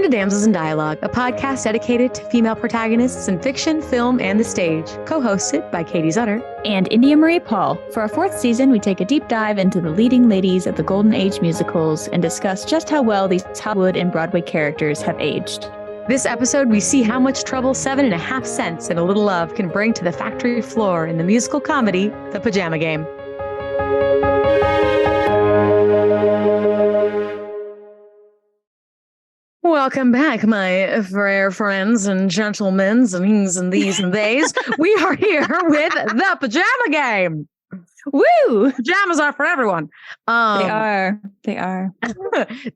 to Damsels in Dialogue, a podcast dedicated to female protagonists in fiction, film, and the stage, co-hosted by Katie Zutter and India Marie Paul. For our fourth season, we take a deep dive into the leading ladies of the Golden Age musicals and discuss just how well these Hollywood and Broadway characters have aged. This episode, we see how much trouble 7.5 cents and a little love can bring to the factory floor in the musical comedy, The Pajama Game. Welcome back, my fair friends and gentlemen and hings and these and theys. We are here with The Pajama Game. Woo! Pajamas are for everyone. They are.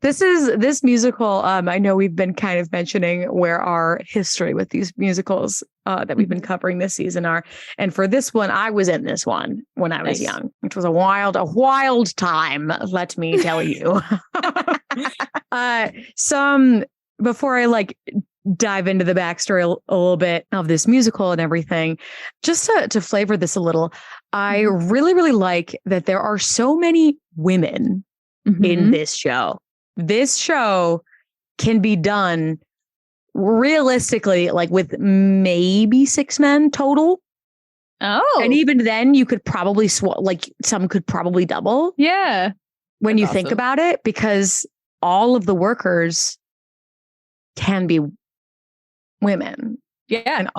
This musical. I know we've been kind of mentioning where our history with these musicals that we've been covering this season are. And for this one, I was in this one when I was young, which was a wild time. Let me tell you. Before I dive into the backstory a little bit of this musical and everything, just to flavor this a little, I really, really like that there are so many women in this show. This show can be done realistically, with maybe 6 men total. Oh. And even then you could probably some could probably double. Yeah. When you think about it, because all of the workers can be women. Yeah. And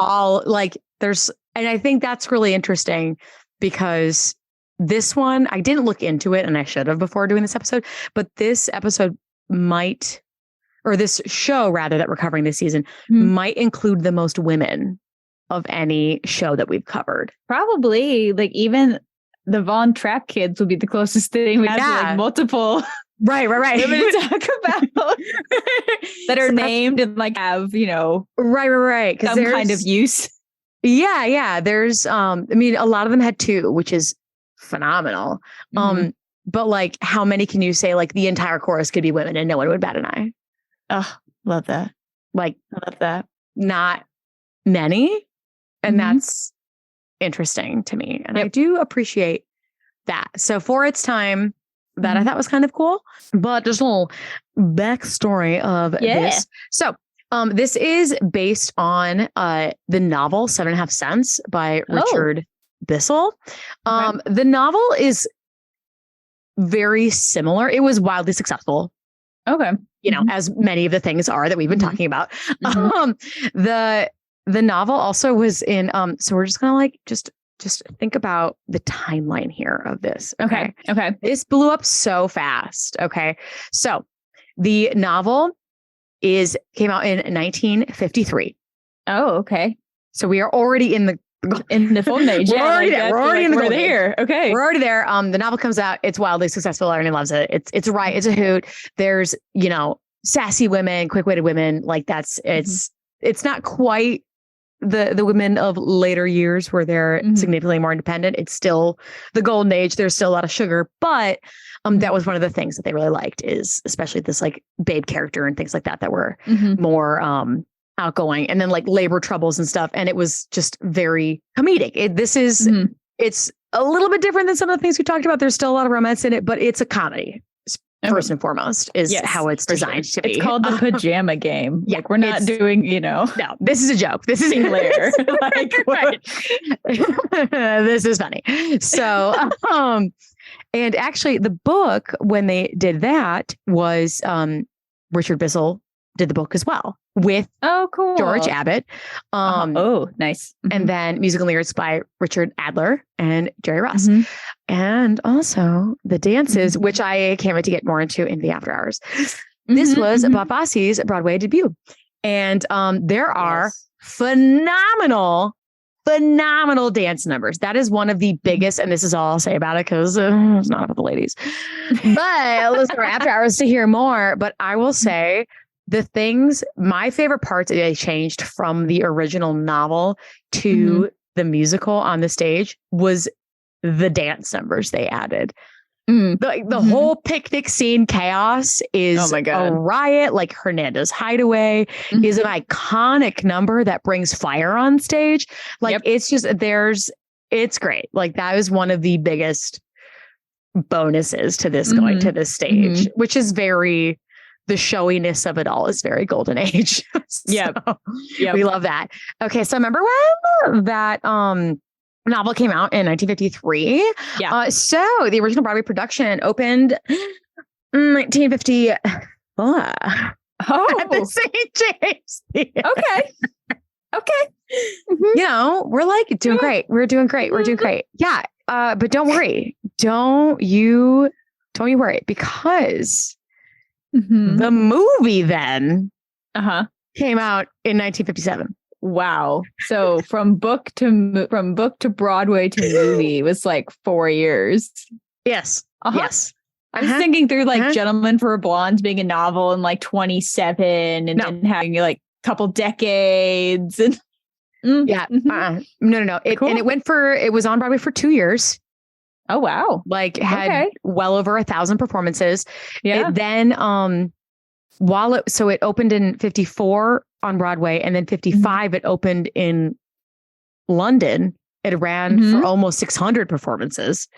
and I think that's really interesting because this one, I didn't look into it and I should have before doing this episode, but this episode this show rather that we're covering this season might include the most women of any show that we've covered. Probably even the Von Trapp kids would be the closest thing we have to multiple. Right. Women to talk about that are named and have, right. Some kind of use. Yeah. There's, a lot of them had 2, which is phenomenal. But how many can you say, the entire chorus could be women and no one would bat an eye? Oh, love that. I love that. Not many. And that's interesting to me. And I do appreciate that. So for its time, that I thought was kind of cool. But just a little backstory of this. So this is based on the novel 7.5 Cents by Richard Bissell. The novel is very similar. It was wildly successful. Okay. As many of the things are that we've been talking about. The novel also was in so we're just gonna just think about the timeline here of this. Okay. This blew up so fast. Okay. So the novel came out in 1953. Oh, okay. So we are already in the golden age. We're already in the golden age. Okay. We're already there. The novel comes out. It's wildly successful. Everyone loves it. It's a hoot. There's, sassy women, quick-witted women. It's not quite the women of later years where they're significantly more independent. It's still the golden age. There's still a lot of sugar, but that was one of the things that they really liked is especially this babe character and things like that were more outgoing, and then labor troubles and stuff. And it was just very comedic. It's a little bit different than some of the things we talked about. There's still a lot of romance in it, but it's a comedy. First and foremost is how it's designed to be. It's called The Pajama Game. We're not doing, No, this is a joke. This is layer. This is funny. So, and actually the book, when they did that was, Richard Bissell did the book as well with cool George Abbott. Nice. And then musical lyrics by Richard Adler and Jerry Ross. And also the dances, which I can't wait to get more into in the after hours. This was Bob Fosse's Broadway debut. And there are phenomenal dance numbers. That is one of the biggest, and this is all I'll say about it because it's not about the ladies. But listen for after hours to hear more. But I will say my favorite parts that they changed from the original novel to the musical on the stage was the dance numbers they added. The whole picnic scene chaos is a riot. Hernando's Hideaway is an iconic number that brings fire on stage. It's just it's great. That was one of the biggest bonuses to this going to this stage, which is very the showiness of it all is very golden age. Yep. We love that. Okay. So remember when that novel came out in 1953? Yeah. So the original Broadway production opened 1954 at the St. James Theater. Okay. You know, we're like doing great. We're doing great. We're doing great. Yeah. But don't worry. Don't you worry, because the movie then came out in 1957. Wow. So from book to Broadway to movie was like 4 years. Yes. Yes. I was thinking through like Gentlemen for Blondes being a novel in like 27 and then having like a couple decades and No. Cool. And it was on Broadway for 2 years. Oh, wow. Like had well over 1,000 performances. Yeah. It then, it opened in 54 on Broadway, and then 55, it opened in London. It ran for almost 600 performances.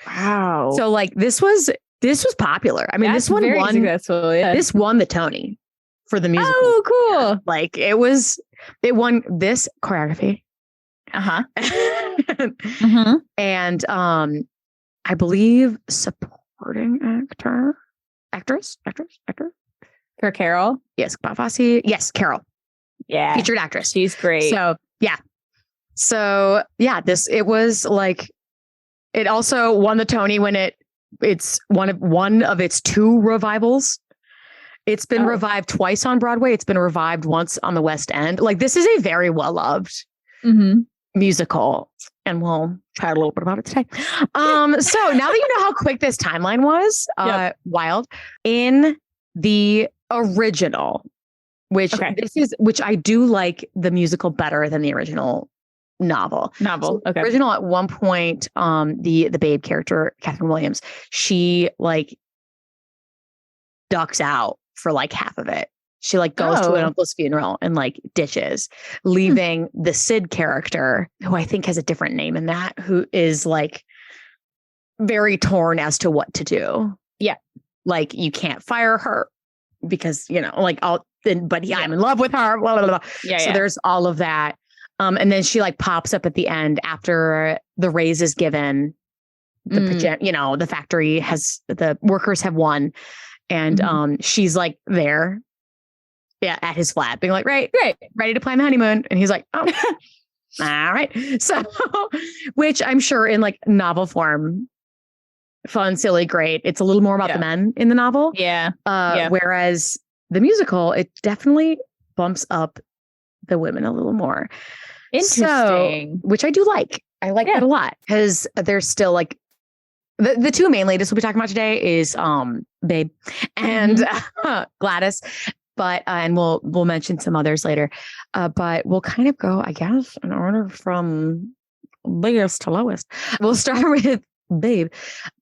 Wow. So like this was popular. I mean, this one won. Successful, yeah. This won the Tony for the musical. Oh, cool. Like it won this choreography. And I believe supporting actress. For Carol? Yes, Bob Fosse. Yes, Carol. Yeah. Featured actress. She's great. So, yeah. It was like, it also won the Tony when it's one of its 2 revivals. It's been revived twice on Broadway. It's been revived once on the West End. Like, this is a very well-loved musical, and we'll chat a little bit about it today. So now that you know how quick this timeline was, wild. In the original, which I do like the musical better than the original novel. So original, at one point, the Babe character, Catherine Williams, she like ducks out for like half of it. She like goes to an uncle's funeral and like ditches, leaving the Sid character, who I think has a different name in that, who is like very torn as to what to do. Yeah. Like, you can't fire her because, you know, like I'm in love with her. Blah, blah, blah. So there's all of that. And then she like pops up at the end after the raise is given. The factory the workers have won. And she's like there. Yeah, at his flat, being like, right, ready to plan the honeymoon. And he's like, oh, all right. So, which I'm sure in like novel form, fun, silly, great. It's a little more about the men in the novel. Yeah. Whereas the musical, it definitely bumps up the women a little more. Interesting. Which I do like. I like that a lot, because there's still like the 2 main ladies we'll be talking about today is Babe and Gladys. But and we'll mention some others later. But we'll kind of go, I guess, in order from biggest to lowest. We'll start with Babe.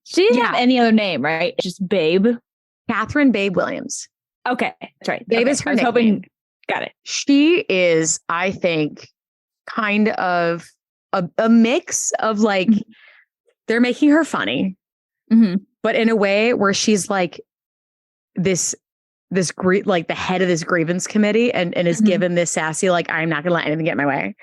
She didn't have any other name, right? Just Babe. Catherine Babe Williams. Okay, that's right. Babe is her name. Hoping. Got it. She is, I think, kind of a mix of like, they're making her funny, but in a way where she's like this like the head of this grievance committee and is given this sassy, like, I'm not going to let anything get in my way.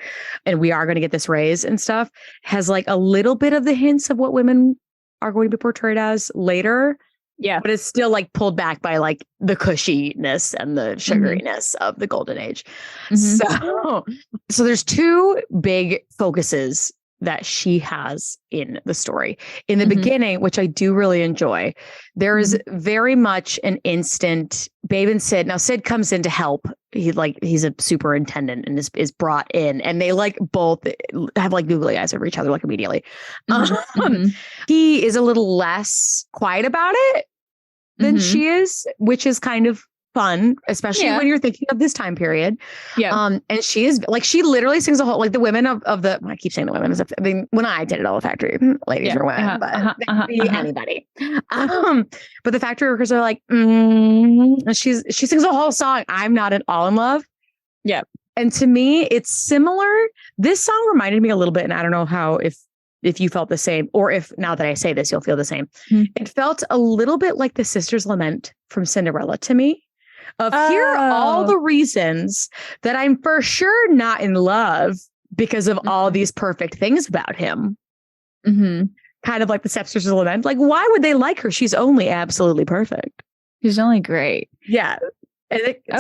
And we are going to get this raise and stuff, has like a little bit of the hints of what women are going to be portrayed as later. Yeah. But it's still like pulled back by like the cushiness and the sugariness of the golden age. So there's 2 big focuses that she has in the story. In the beginning, which I do really enjoy, there is very much an instant Babe and Sid. Now Sid comes in to help. He's a superintendent and is brought in, and they like both have like googly eyes over each other like immediately. He is a little less quiet about it than she is, which is kind of fun, especially when you're thinking of this time period. Yeah. And she is like, she literally sings a whole, like the women of the, I keep saying the women, I mean, when I did it all, the factory ladies were women, but that could be anybody. But the factory workers are like, and she sings a whole song. I'm not at all in love. Yeah. And to me, it's similar. This song reminded me a little bit, and I don't know how, if you felt the same, or if now that I say this, you'll feel the same. It felt a little bit like the Sister's Lament from Cinderella to me. of here are all the reasons that I'm for sure not in love because of all these perfect things about him. Kind of like the stepsisters lament. Like, why would they like her? She's only absolutely perfect. She's only great. Yeah.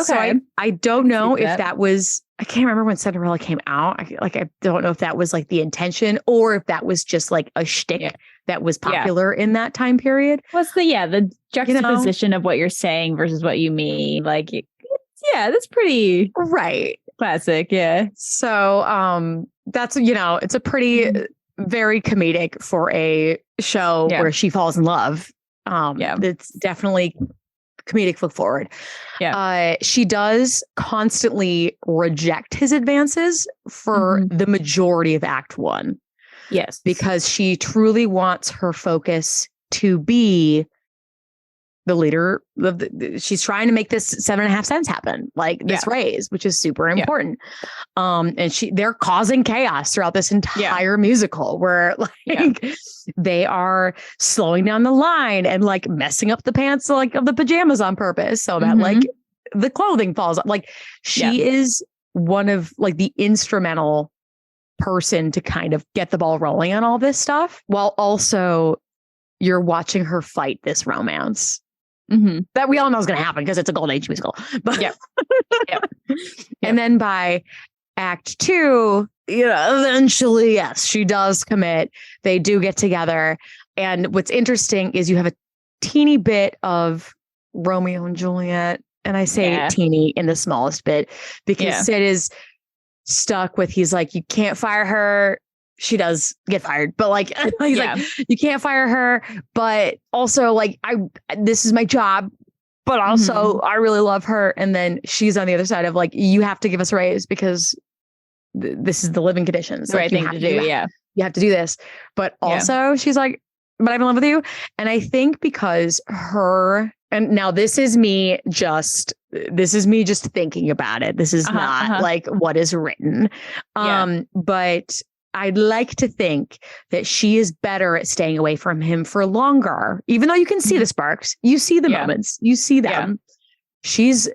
So I don't know if that was, I can't remember when Cinderella came out. I don't know if that was like the intention or if that was just like a shtick that was popular in that time period. What's the juxtaposition of what you're saying versus what you mean? Like, that's pretty classic. Yeah. So that's, it's a pretty very comedic for a show where she falls in love. It's definitely comedic foot forward. She does constantly reject his advances for the majority of Act 1. Yes. Because she truly wants her focus to be the leader of she's trying to make this 7.5 cents happen, like this raise, which is super important. And they're causing chaos throughout this entire musical where they are slowing down the line and like messing up the pants like of the pajamas on purpose so that like the clothing falls off. Like she is one of like the instrumental person to kind of get the ball rolling on all this stuff, while also you're watching her fight this romance. That we all know is going to happen because it's a Golden Age musical. But and then by Act 2, eventually, yes, she does commit. They do get together. And what's interesting is you have a teeny bit of Romeo and Juliet. And I say teeny in the smallest bit because Sid is stuck with, he's like, you can't fire her. She does get fired, but like, he's like, you can't fire her, but also like, this is my job, but also I really love her. And then she's on the other side of like, you have to give us a raise because this is the living conditions. The right thing to do. You have to do this. But also she's like, but I'm in love with you. And I think because and now this is me just thinking about it. This is not like what is written. But I'd like to think that she is better at staying away from him for longer, even though you can see the sparks, you see the moments, you see them. She's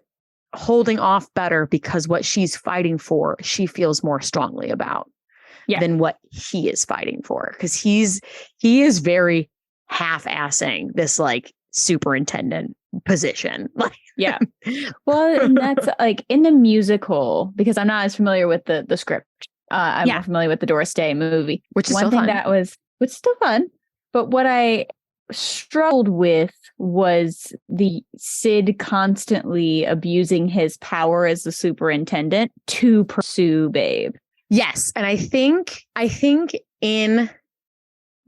holding off better because what she's fighting for, she feels more strongly about than what he is fighting for. Because he is very half-assing this like superintendent position. Well, and that's like in the musical, because I'm not as familiar with the script. I'm more familiar with the Doris Day movie, which is one thing that was still fun. But what I struggled with was the Sid constantly abusing his power as the superintendent to pursue Babe. Yes, and I think in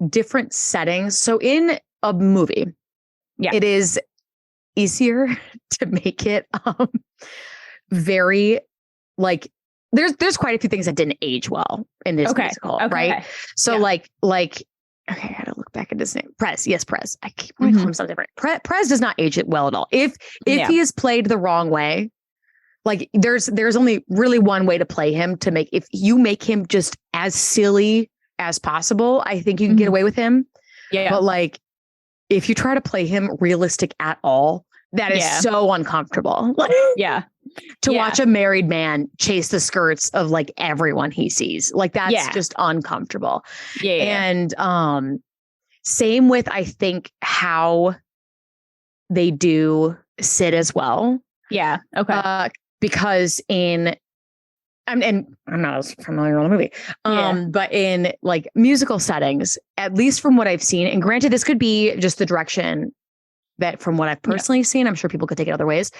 different settings. So in a movie, it is easier to make it very like. There's quite a few things that didn't age well in this musical, right? So like, okay, I gotta look back at his name. Prez. Yes, Prez. I keep calling him something different. Prez does not age it well at all. If he is played the wrong way, like there's only really one way to play him if you make him just as silly as possible, I think you can get away with him. Yeah. But like, if you try to play him realistic at all, that is so uncomfortable. To watch a married man chase the skirts of like everyone he sees. Like that's just uncomfortable. And same with, I think, how they do Sid as well. Yeah. Okay. Because and I'm not as familiar with the movie, but in like musical settings, at least from what I've seen, and granted, this could be just the direction that from what I've personally seen, I'm sure people could take it other ways,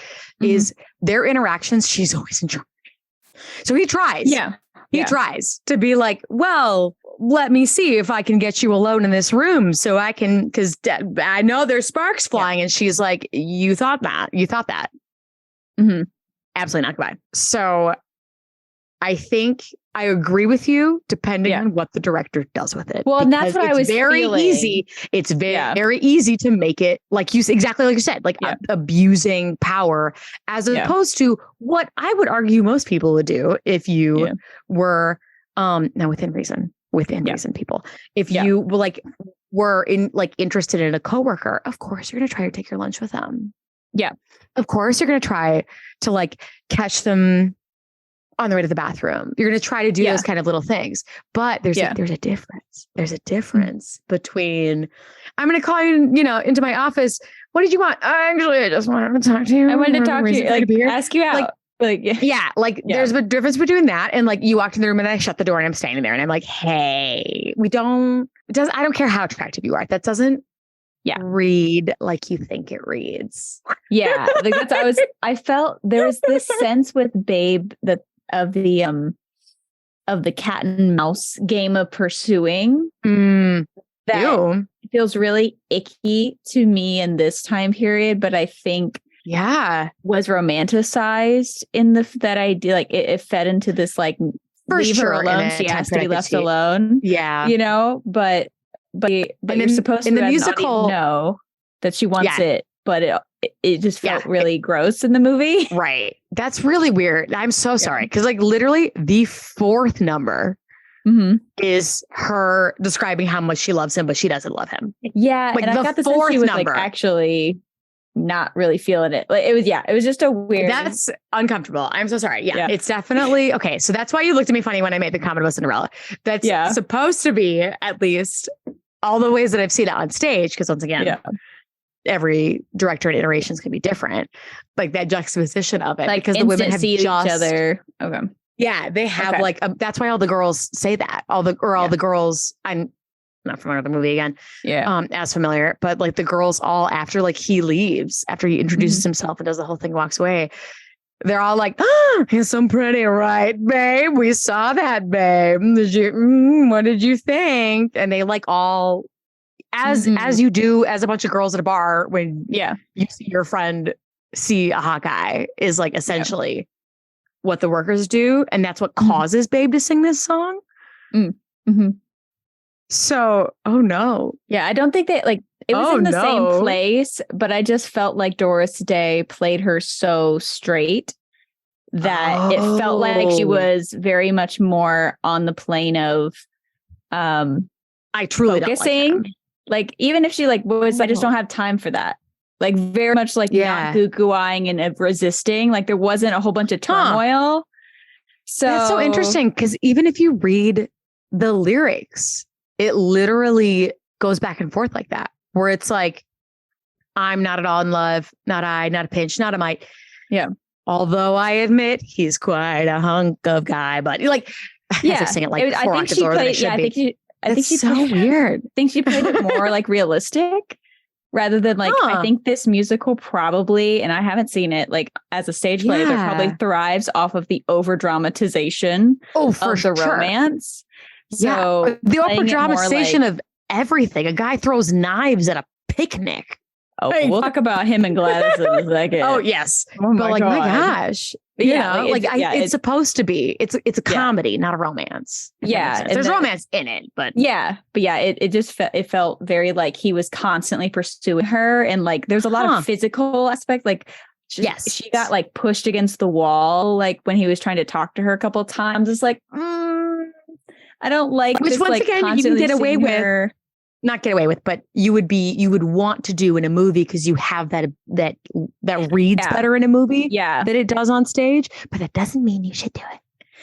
is their interactions. She's always in charge. So he tries. He tries to be like, well, let me see if I can get you alone in this room so I can, because I know there's sparks flying. And she's like, you thought that. Absolutely not. Goodbye. So I think I agree with you, depending on what the director does with it. Well, and that's what I was feeling. Easy. It's very easy to make it like exactly like you said, like abusing power, as opposed to what I would argue most people would do if you were now within reason, people. If you were interested in a coworker, of course you're going to try to take your lunch with them. Yeah. Of course, you're going to try to like catch them on the way to the bathroom. You're going to try to do those kind of little things. But there's a difference. There's a difference between, I'm going to call you, into my office. What did you want? Actually, I just wanted to talk to you. I wanted to talk to you, like ask you out. There's a difference between that and like you walked in the room and I shut the door and I'm standing there and I'm like, hey, I don't care how attractive you are. That doesn't read like you think it reads. Yeah. Like I felt there was this sense with Babe of the cat and mouse game of pursuing that feels really icky to me in this time period, but I think was romanticized in that idea. Like it fed into this like leave her alone. She has to be left alone. Yeah. But you're supposed to in the musical know that she wants it, but it just felt really gross in the movie. Right. That's really weird. I'm so sorry. Because like literally the fourth number is her describing how much she loves him, but she doesn't love him. Yeah. Like and I got the sense she was like actually not really feeling it. Like it was just a weird. That's uncomfortable. I'm so sorry. Yeah. It's definitely okay. So that's why you looked at me funny when I made the comment about Cinderella. That's supposed to be at least all the ways that I've seen it on stage. Because once again, every director and iterations can be different. Like that juxtaposition of it, like because the women have each other. Okay. Yeah, they have like that's why all the girls say that. All the girls. I'm not familiar with the movie again. Yeah. As familiar, but like the girls all after like he leaves, after he introduces himself and does the whole thing, walks away. They're all like, oh, he's so pretty, right, babe? We saw that, babe. What did you think? And they like all, as you do as a bunch of girls at a bar when you see your friend see a hot guy is like essentially what the workers do. And that's what causes Babe to sing this song. So, oh no. Yeah, I don't think that like it was in the same place, but I just felt like Doris Day played her so straight that it felt like she was very much more on the plane of I truly focusing. Don't like even if she like was I just don't have time for that. Like very much like not goo-gooing and resisting. Like there wasn't a whole bunch of turmoil. So that's so interesting because even if you read the lyrics, it literally goes back and forth like that, where it's like, I'm not at all in love, not a pinch, not a mite. Yeah. Although I admit he's quite a hunk of guy, but like, I sing it like I think she played. I think she so weird. I think she played it more like realistic rather than like. I think this musical probably, and I haven't seen it like as a stage play, but probably thrives off of the over dramatization of the romance. So the over dramatization of everything. A guy throws knives at a picnic. Oh, we'll talk about him and Gladys in a second. Oh yes, but my gosh, it's supposed to be. It's a comedy, not a romance. Yeah, there's romance in it, but it just felt very like he was constantly pursuing her, and like there's a lot of physical aspect. Like she got like pushed against the wall, like when he was trying to talk to her a couple of times. It's like I don't like which this, once like, again you can get away with. Not get away with, but you would want to do in a movie because you have that reads better in a made than it does on stage. But that doesn't mean you should do it.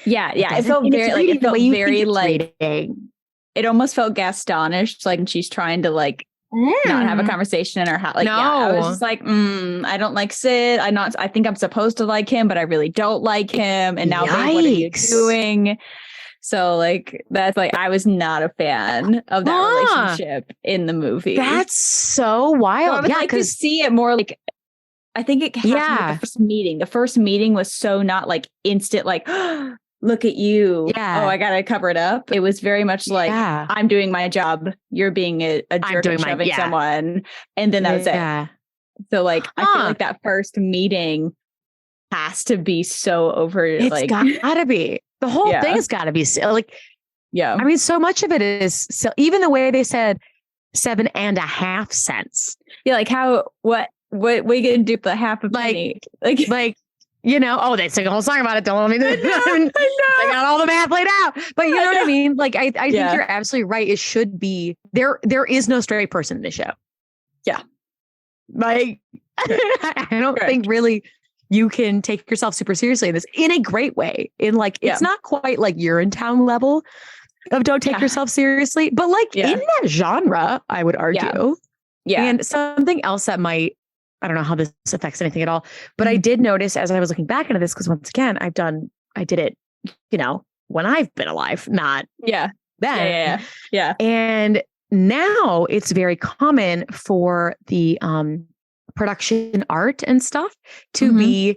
Yeah. It felt very like it felt very like it almost felt Gastonish, like when she's trying to like not have a conversation in her house. Like I was just like, I don't like Sid. I think I'm supposed to like him, but I really don't like him. And now babe, what are you doing? So like that's like I was not a fan of that relationship in the movie. That's so wild. So I would like to see it more like I think it happened with the first meeting. The first meeting was so not like instant like look at you. Yeah. Oh, I gotta cover it up. It was very much like I'm doing my job. You're being a jerk and shoving someone. And then that was it. So like I feel like that first meeting has to be so over. It's like gotta be. The whole thing has got to be like, I mean, so much of it is so. Even the way they said 7.5 cents. Yeah, like what we gonna do with the half a penny? Like they sing a whole song about it. Don't let me do it. I know. They got all the math laid out. But you know what I mean? Like I think you're absolutely right. It should be there is no straight person in the show. Yeah. Like I don't think really you can take yourself super seriously in this in a great way. In like, it's not quite like Urinetown level of don't take yourself seriously, but like in that genre, I would argue. Yeah. And something else that might, I don't know how this affects anything at all, but I did notice as I was looking back into this, because once again, I did it, when I've been alive, not then. Yeah. And now it's very common for the production art and stuff to be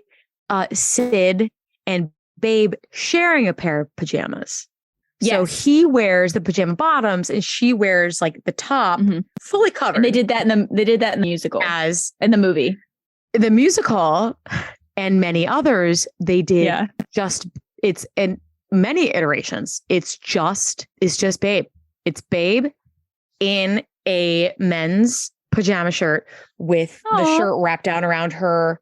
Sid and Babe sharing a pair of pajamas. So he wears the pajama bottoms and she wears like the top fully covered. And they did that in the musical, as in the movie. The musical and many others, they did it's in many iterations. It's just Babe. It's Babe in a men's pajama shirt with the shirt wrapped down around her.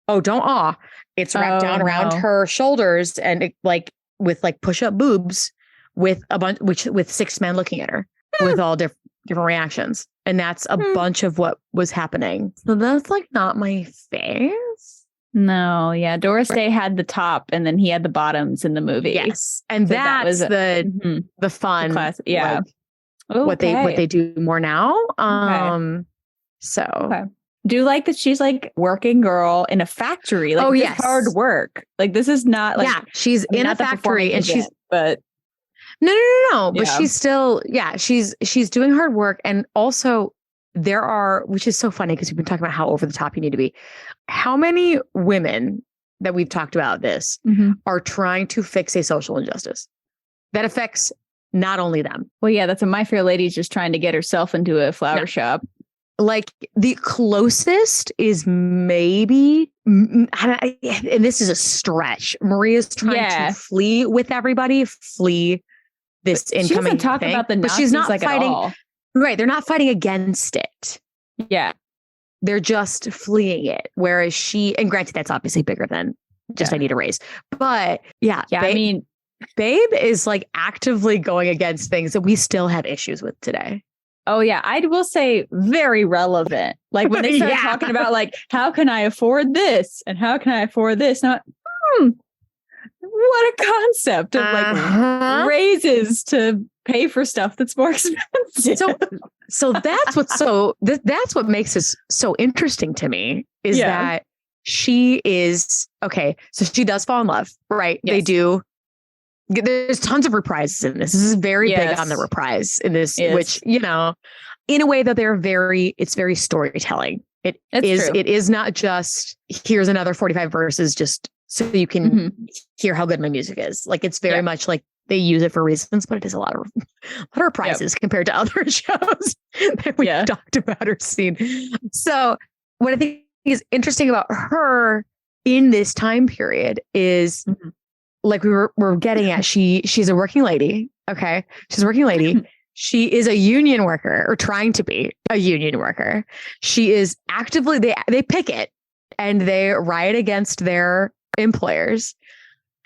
Oh, don't awe. It's wrapped down around her shoulders and it, like with like push-up boobs with a bunch, with 6 men looking at her with all different reactions. And that's a bunch of what was happening. So that's like not my face. No, yeah. Doris Day had the top and then he had the bottoms in the movie. Yes. And so that was the fun. The class, yeah. Like, what they do more now. Do you like that she's like working girl in a factory? Like, hard work. Like, this is not like, she's in a factory and she's, but no. But she's still, she's doing hard work. And also there are, which is so funny because we've been talking about how over the top you need to be. How many women that we've talked about this are trying to fix a social injustice that affects not only them? Well, yeah, that's what My Fair Lady's just trying to get herself into a flower shop. Like the closest is maybe, and this is a stretch, Maria's trying to flee with everybody, this incoming she doesn't talk thing, about the Nazis, but she's not like fighting. At all. Right. They're not fighting against it. Yeah. They're just fleeing it. Whereas she, and granted, that's obviously bigger than just I need a raise. But I mean, Babe is like actively going against things that we still have issues with today. Oh, yeah. I will say very relevant. Like when they started talking about like, how can I afford this? And how can I afford this? Not, what a concept of like raises to pay for stuff that's more expensive. So that's that's what makes this so interesting to me is that she is, so she does fall in love, right? Yes. They do. There's tons of reprises in this. This is very big on the reprise in this, which, in a way that it's very storytelling. It is not just here's another 45 verses just so you can hear how good my music is. Like it's very much like they use it for reasons, but it is a lot of reprises compared to other shows that we've talked about or seen. So what I think is interesting about her in this time period is like we're getting at, she's a working lady. Okay. She's a working lady. She is a union worker or trying to be a union worker. She is actively, they picket and they riot against their employers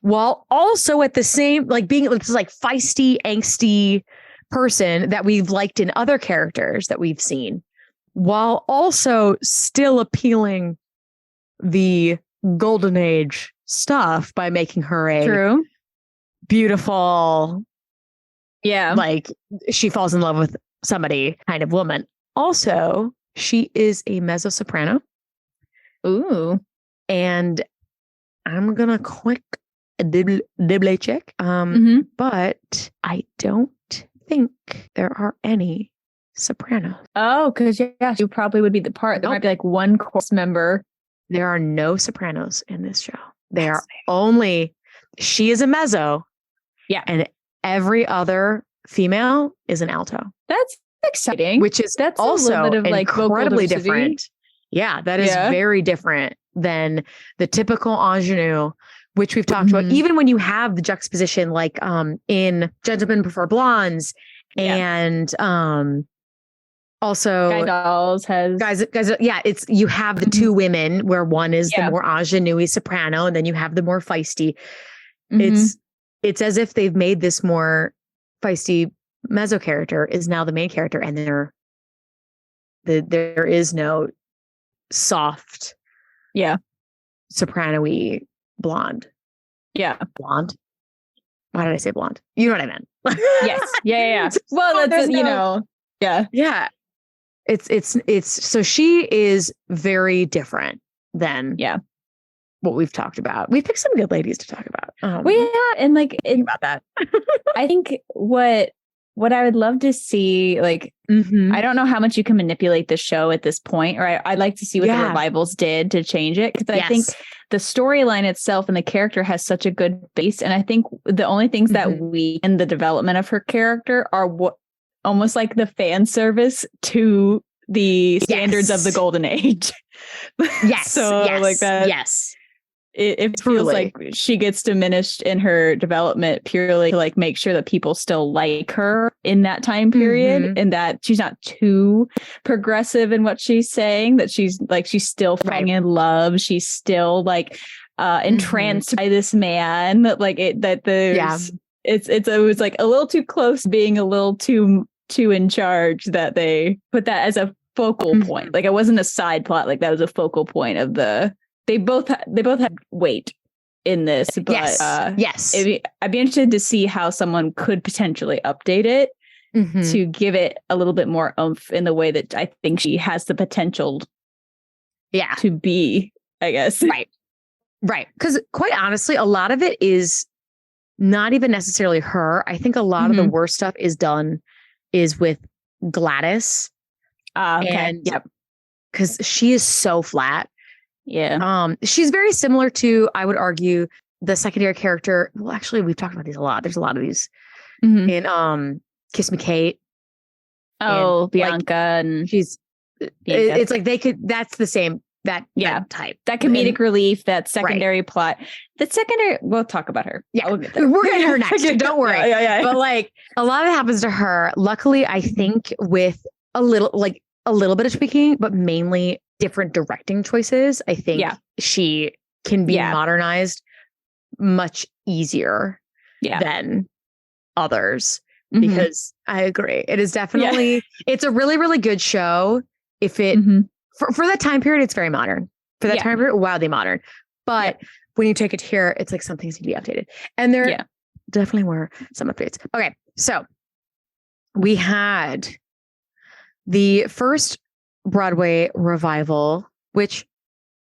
while also at the same, like being this like feisty, angsty person that we've liked in other characters that we've seen, while also still appealing the golden age stuff by making her a beautiful, like she falls in love with somebody kind of woman. Also, she is a mezzo soprano. Ooh. And I'm gonna quick double check. But I don't think there are any sopranos. Oh, because you probably would be the part. There might be like one chorus member. There are no sopranos in this show. They are only, she is a mezzo. Yeah. And every other female is an alto. That's exciting. Which is that's also a little bit of like incredibly different. Yeah, that is very different than the typical ingenue, which we've talked about. Even when you have the juxtaposition, like in Gentlemen Prefer Blondes and also Guy Dolls has guys. It's you have the two women where one is the more ingenue soprano, and then you have the more feisty. It's as if they've made this more feisty mezzo character is now the main character, and there is no soft, Yeah. soprano-y blonde. Yeah. Blonde. Why did I say blonde? You know what I meant. Yes. Yeah. Well, that's, yeah. Yeah. It's so she is very different than what we've talked about. We've picked some good ladies to talk about. We have, and like about that. I think what I would love to see, like, I don't know how much you can manipulate the show at this point, or I'd like to see what the revivals did to change it, because I think the storyline itself and the character has such a good base, and I think the only things that we in the development of her character are what almost like the fan service to the standards of the golden age. Yes. So like that. Yes. It feels like she gets diminished in her development purely to like make sure that people still like her in that time period, and that she's not too progressive in what she's saying, that she's still falling in love. She's still like entranced by this man, it was like a little too close, being a little too in charge, that they put that as a focal point. Like it wasn't a side plot, like that was a focal point of they both had weight in this, but yes. I'd be interested to see how someone could potentially update it to give it a little bit more oomph in the way that I think she has the potential to be, I guess. Right. Because quite honestly, a lot of it is not even necessarily her. I think a lot of the worst stuff is with Gladys. Okay. Because she is so flat. Yeah. She's very similar to, I would argue, the secondary character. Well, actually, we've talked about these a lot. There's a lot of these in Kiss Me Kate. Oh, and, Bianca, and she's. Bianca. It's like they could. That's the same. That type. That comedic relief. That secondary plot. That secondary. We'll talk about her. Yeah, we're getting her next. Don't worry. Yeah. But like a lot of it happens to her. Luckily, I think with a little bit of tweaking, but mainly different directing choices, I think she can be modernized much easier than others, because I agree. It is definitely, it's a really, really good show. If it, for that time period, it's very modern. For that time period, wildly modern. But when you take it here, it's like some things need to be updated. And there definitely were some updates. Okay. So we had the first Broadway revival, which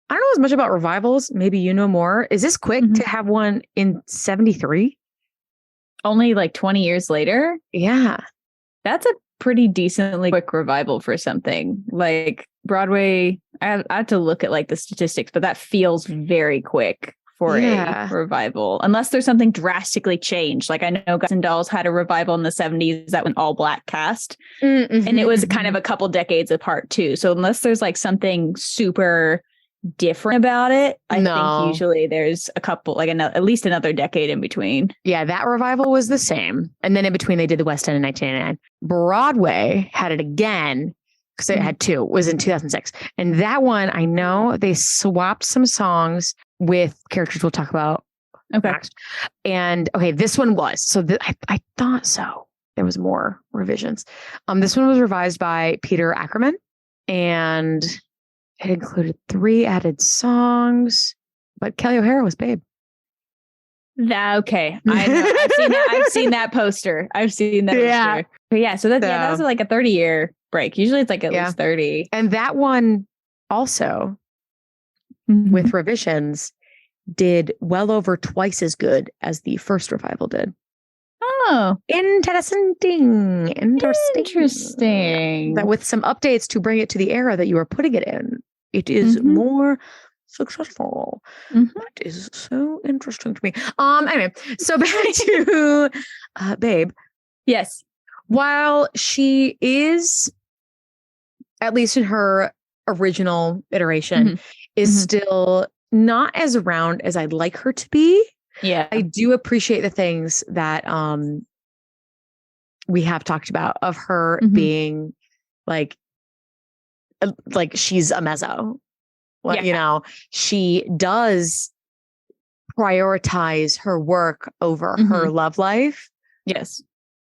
I don't know as much about revivals. Maybe you know more. Is this quick to have one in 1973? Only like 20 years later? Yeah. That's a pretty decently quick revival for something. Like Broadway, I have to look at like the statistics, but that feels very quick for a revival, unless there's something drastically changed. Like I know Guys and Dolls had a revival in the 70s that went all black cast, and it was kind of a couple decades apart too. So unless there's like something super different about it, I think usually there's a couple, like at least another decade in between. Yeah, that revival was the same, and then in between they did the West End in 1999. Broadway had it again, because it had two. It was in 2006, and that one I know they swapped some songs with characters we'll talk about next. And this one was I thought so. There was more revisions. This one was revised by Peter Ackerman, and it included 3 added songs. But Kelly O'Hara was Babe. Okay, I know. I've seen that poster. I've seen that poster. But so that was like a 30-year break. Usually it's like at least 30. And that one also, with revisions, did well over twice as good as the first revival did. Oh, interesting. That with some updates to bring it to the era that you are putting it in, it is more successful. That is so interesting to me. Anyway, so back to Babe. Yes. While she is, at least in her original iteration, is still not as around as I'd like her to be. Yeah. I do appreciate the things that we have talked about of her being like she's a mezzo. Well, you know, she does prioritize her work over her love life. Yes.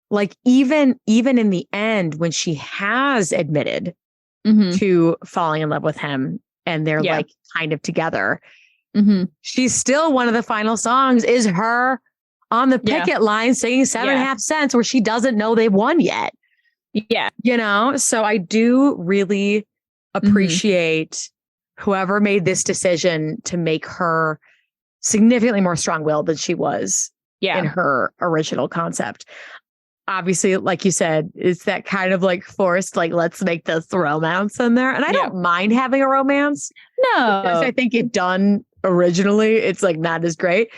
Like even in the end, when she has admitted to falling in love with him, and they're like kind of together. Mm-hmm. She's still one of the final songs is her on the picket line singing 7.5 cents where she doesn't know they've won yet. Yeah. You know, so I do really appreciate whoever made this decision to make her significantly more strong-willed than she was in her original concept. Obviously, like you said, it's that kind of like forced, like, let's make this romance in there. And I don't mind having a romance. No. Because I think it done originally, it's like not as great.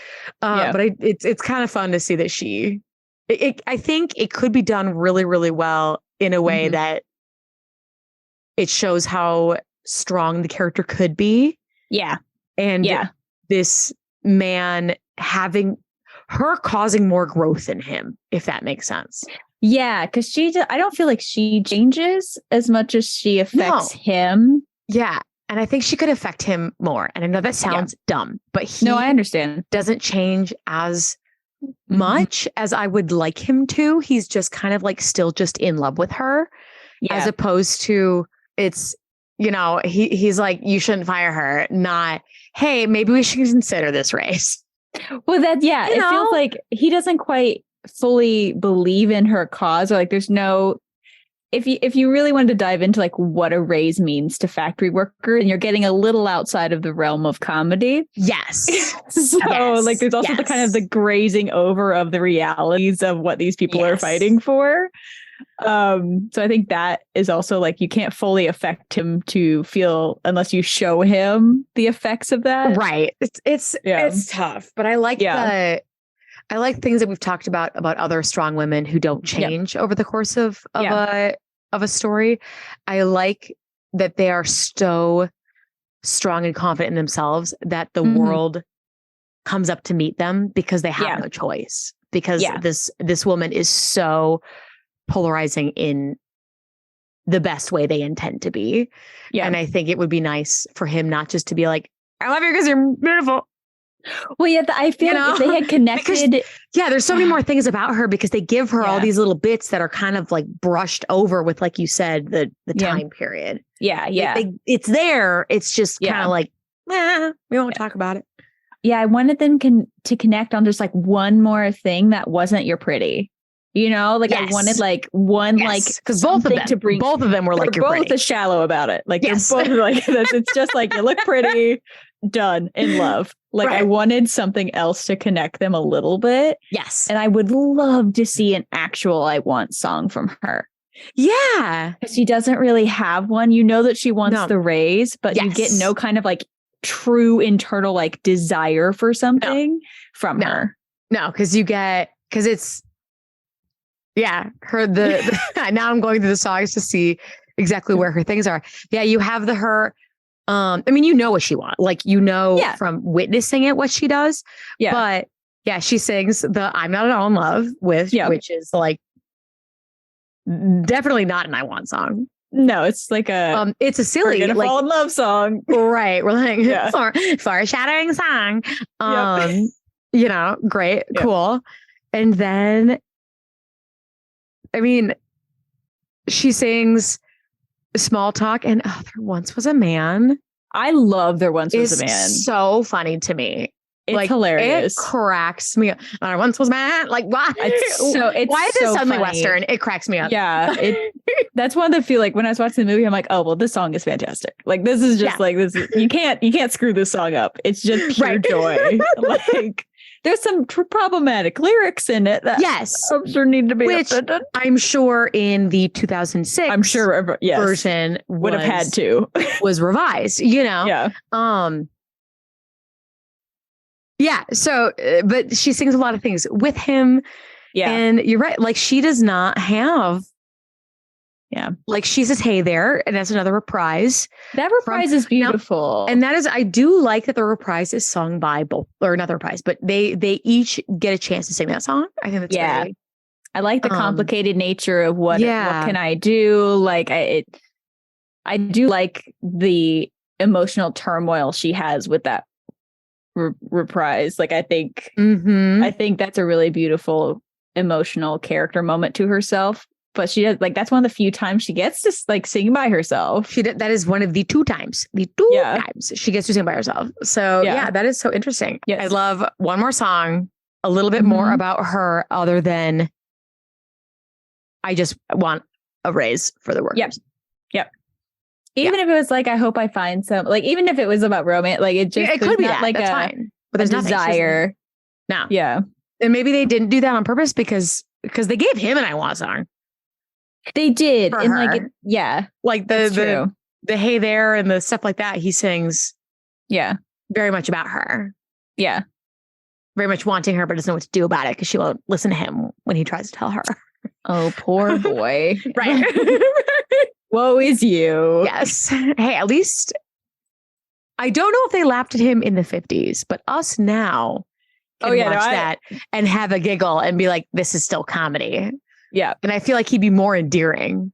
But it's kind of fun to see that I think it could be done really, really well in a way that it shows how strong the character could be. Yeah. And this man causing more growth in him, if that makes sense. Yeah, because I don't feel like she changes as much as she affects him. Yeah. And I think she could affect him more. And I know that sounds dumb, but I understand. Doesn't change as much as I would like him to. He's just kind of like still just in love with her, as opposed to it's, you know, he's like, you shouldn't fire her, not, hey, maybe we should consider this race. Well, it feels like he doesn't quite fully believe in her cause, or like there's no, if you really wanted to dive into like what a raise means to factory workers, and you're getting a little outside of the realm of comedy. Yes. So like there's also the kind of the grazing over of the realities of what these people are fighting for. So I think that is also like you can't fully affect him to feel unless you show him the effects of that. Right. It's tough, but I like I like things that we've talked about other strong women who don't change over the course of a story. I like that they are so strong and confident in themselves that the world comes up to meet them because they have no choice. Because this woman is so polarizing in the best way they intend to be. Yeah. And I think it would be nice for him not just to be like, I love you because you're beautiful. Well, yeah, I feel like if they had connected. There's so many more things about her because they give her all these little bits that are kind of like brushed over with, like you said, the time period. Yeah. Yeah. It's there. It's just kind of like, we won't talk about it. Yeah. I wanted them to connect on just like one more thing that wasn't you're pretty. You know, like I wanted like one, like, because both of them were like, you're both pretty. As shallow about it. Like, you're both like, it's just like, you look pretty, done, in love. Like, I wanted something else to connect them a little bit. Yes. And I would love to see an actual I Want song from her. Yeah. Because she doesn't really have one. You know that she wants the raise, but you get no kind of like true internal like desire for something from her. No, because it's, now I'm going through the songs to see exactly where her things are. Yeah, you have her. I mean, you know what she wants. Like, you know from witnessing it what she does. Yeah. But she sings the I'm Not at All in Love with, which is like definitely not an I Want song. No, it's like it's a silly We're gonna fall in love song. Right. We're like foreshadowing song. You know, great, cool. And then I mean, she sings Small Talk and There Once Was a Man. I love There Once Was a Man. So funny to me. It's like, hilarious. It cracks me up. There Once Was a Man. Like, why? Why is this suddenly funny. Western? It cracks me up. Yeah. That's one that feel like when I was watching the movie, I'm like, oh, well, this song is fantastic. Like, this is just like this. You can't screw this song up. It's just pure joy. Like, there's some problematic lyrics in it that I'm sure need to be updated. I'm sure in the 2006 version would have had to was revised, you know? Yeah. So, but she sings a lot of things with him. Yeah. And you're right. Like, she does not have. Yeah. Like, she says, hey there. And that's another reprise. That reprise is beautiful. And that is, I do like that the reprise is sung by both, or not the reprise, but they each get a chance to sing that song. I think that's great. I like the complicated nature of what can I do? Like, I do like the emotional turmoil she has with that reprise. Like, I think that's a really beautiful emotional character moment to herself. but she does like that's one of the few times she gets to like sing by herself. That is one of the two times times she gets to sing by herself. So yeah, that is so interesting. Yes. I love one more song, a little bit more about her, other than I just want a raise for the workers. Yep. Even if it was like, I hope I find some, like, even if it was about romance, like it just, it could be not like that's a, fine. But there's a desire. No. Yeah. And maybe they didn't do that on purpose because they gave him an I Want song. They did. And her. like, like the hey there and the stuff like that. He sings. Yeah. Very much about her. Yeah. Very much wanting her, but doesn't know what to do about it because she won't listen to him when he tries to tell her. Oh, poor boy. Right. Woe is you. Yes. Hey, at least I don't know if they laughed at him in the 50s, but us now can watch that and have a giggle and be like, this is still comedy. Yeah. And I feel like he'd be more endearing.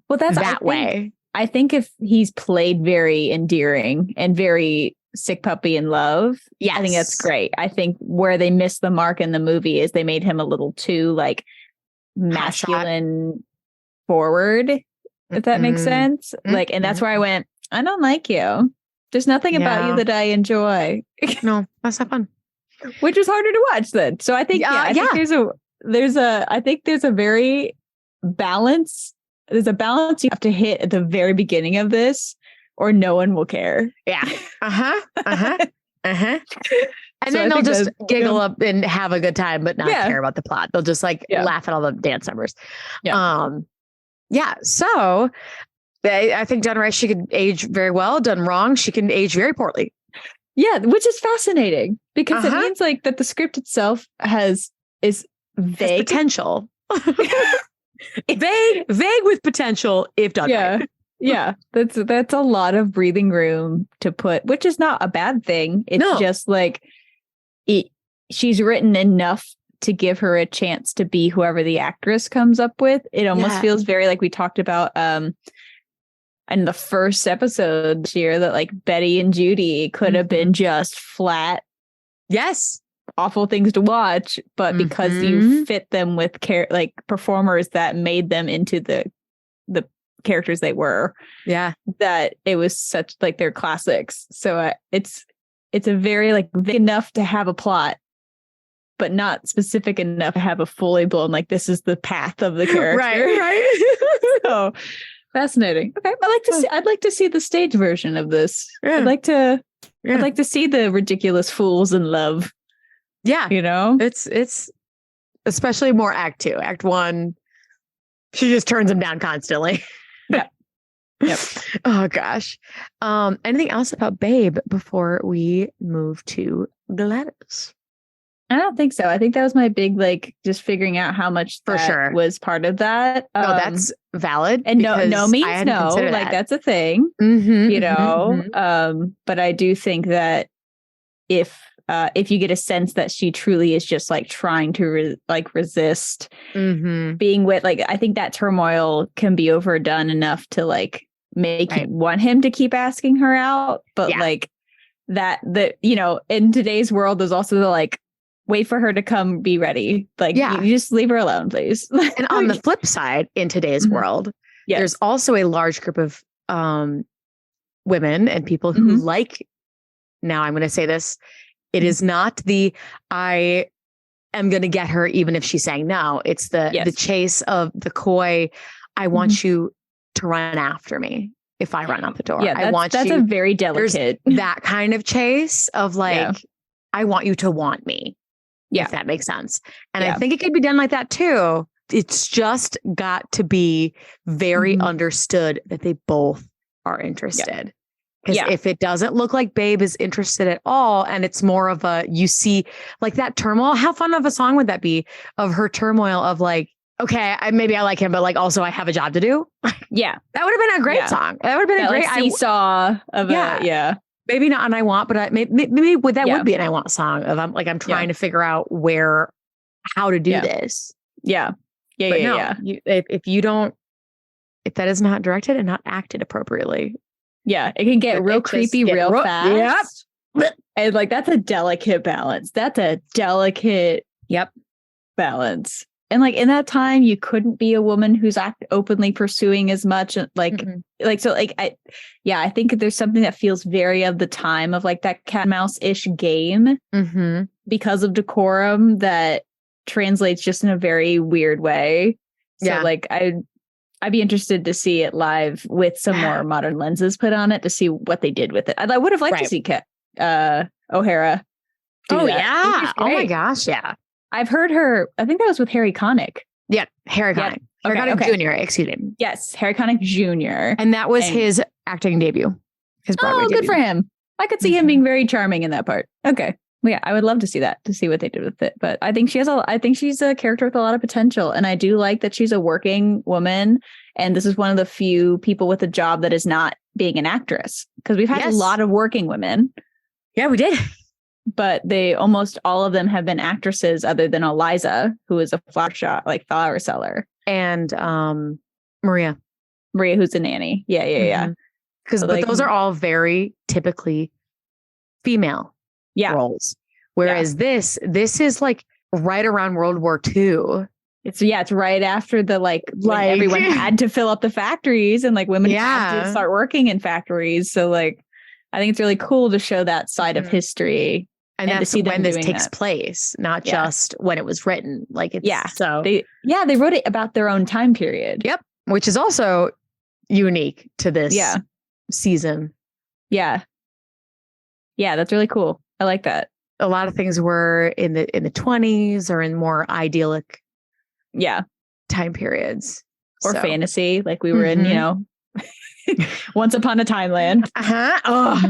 Well, that's that way. I think if he's played very endearing and very sick puppy in love, I think that's great. I think where they missed the mark in the movie is they made him a little too like masculine forward, if that makes sense. Like, and that's where I went, I don't like you. There's nothing about you that I enjoy. No, that's not fun. Which is harder to watch then. So I think, I think there's a very balance. There's a balance you have to hit at the very beginning of this, or no one will care. Yeah. And so then they'll just giggle up and have a good time, but not care about the plot. They'll just like laugh at all the dance numbers. So I think done right, she could age very well. Done wrong, she can age very poorly. Yeah, which is fascinating because it means like that the script itself is vague. Has potential. vague with potential if done right. Yeah, that's a lot of breathing room to put, which is not a bad thing. It's just like she's written enough to give her a chance to be whoever the actress comes up with. It almost feels very like we talked about in the first episode this year that like Betty and Judy could have been just flat. Yes. Awful things to watch, but because you fit them with like performers that made them into the characters they were, that it was such like they're classics. So it's a very like big enough to have a plot, but not specific enough to have a fully blown like this is the path of the character. Right. So fascinating. Okay, I'd like to see the stage version of this. I'd like to see the ridiculous fools in love. Yeah, you know, it's especially more Act 2. Act 1, she just turns him down constantly. Yep. Oh gosh. Anything else about Babe before we move to Gladys? I don't think so. I think that was my big like just figuring out how much was part of that. No, that's valid. And no means no. Like that's a thing. You know. But I do think that if you get a sense that she truly is just like trying to resist being with, like, I think that turmoil can be overdone enough to like make you want him to keep asking her out. But like you know, in today's world, there's also the like, wait for her to come be ready. Like, you just leave her alone, please. And on the flip side, in today's world, there's also a large group of women and people who like, now I'm going to say this, it is not the I am going to get her even if she's saying no. It's the chase of the coy. I want you to run after me if I run out the door. Yeah, that's a very delicate. There's that kind of chase of like, I want you to want me. Yeah, if that makes sense. And I think it could be done like that too. It's just got to be very understood that they both are interested. Because if it doesn't look like Babe is interested at all, and it's more of a, you see like that turmoil, how fun of a song would that be of her turmoil of like, okay, maybe I like him, but like also I have a job to do. Yeah. That would have been a great song. That would have been a great like, seesaw of maybe not an I want, but maybe would be an I want song of I'm trying to figure out how to do this. Yeah. If that is not directed and not acted appropriately. Yeah. It can get real creepy real fast. Yep. And like, that's a delicate balance. That's a delicate balance. And like in that time, you couldn't be a woman who's openly pursuing as much. Like, so like, I think there's something that feels very of the time of like that cat and mouse-ish game because of decorum that translates just in a very weird way. So like, I'd be interested to see it live with some more modern lenses put on it to see what they did with it. I would have liked to see O'Hara. Oh, yeah. Oh, my gosh. Yeah. I've heard her. I think that was with Harry Connick. Yeah. Harry Connick. Harry Connick Jr., excuse me. Yes. Harry Connick Jr. And that was his acting debut. His Broadway debut. Good for him. I could see him being very charming in that part. Okay. Well, yeah, I would love to see that, to see what they did with it. But I think she's a character with a lot of potential. And I do like that she's a working woman. And this is one of the few people with a job that is not being an actress. Because we've had a lot of working women. Yeah, we did. But they almost all of them have been actresses other than Eliza, who is a flower seller. And Maria, who's a nanny. Yeah. Because but those are all very typically female roles. Whereas this is like right around World War II. It's right after the like when everyone had to fill up the factories and like women had to start working in factories. So like I think it's really cool to show that side of history. And that's to see when this takes place, not just when it was written. Like it's so they wrote it about their own time period. Yep. Which is also unique to this season. Yeah. Yeah, that's really cool. I like that. A lot of things were in the 20s or in more idyllic time periods. Or fantasy, like we were in, Once Upon a Timeland. Oh.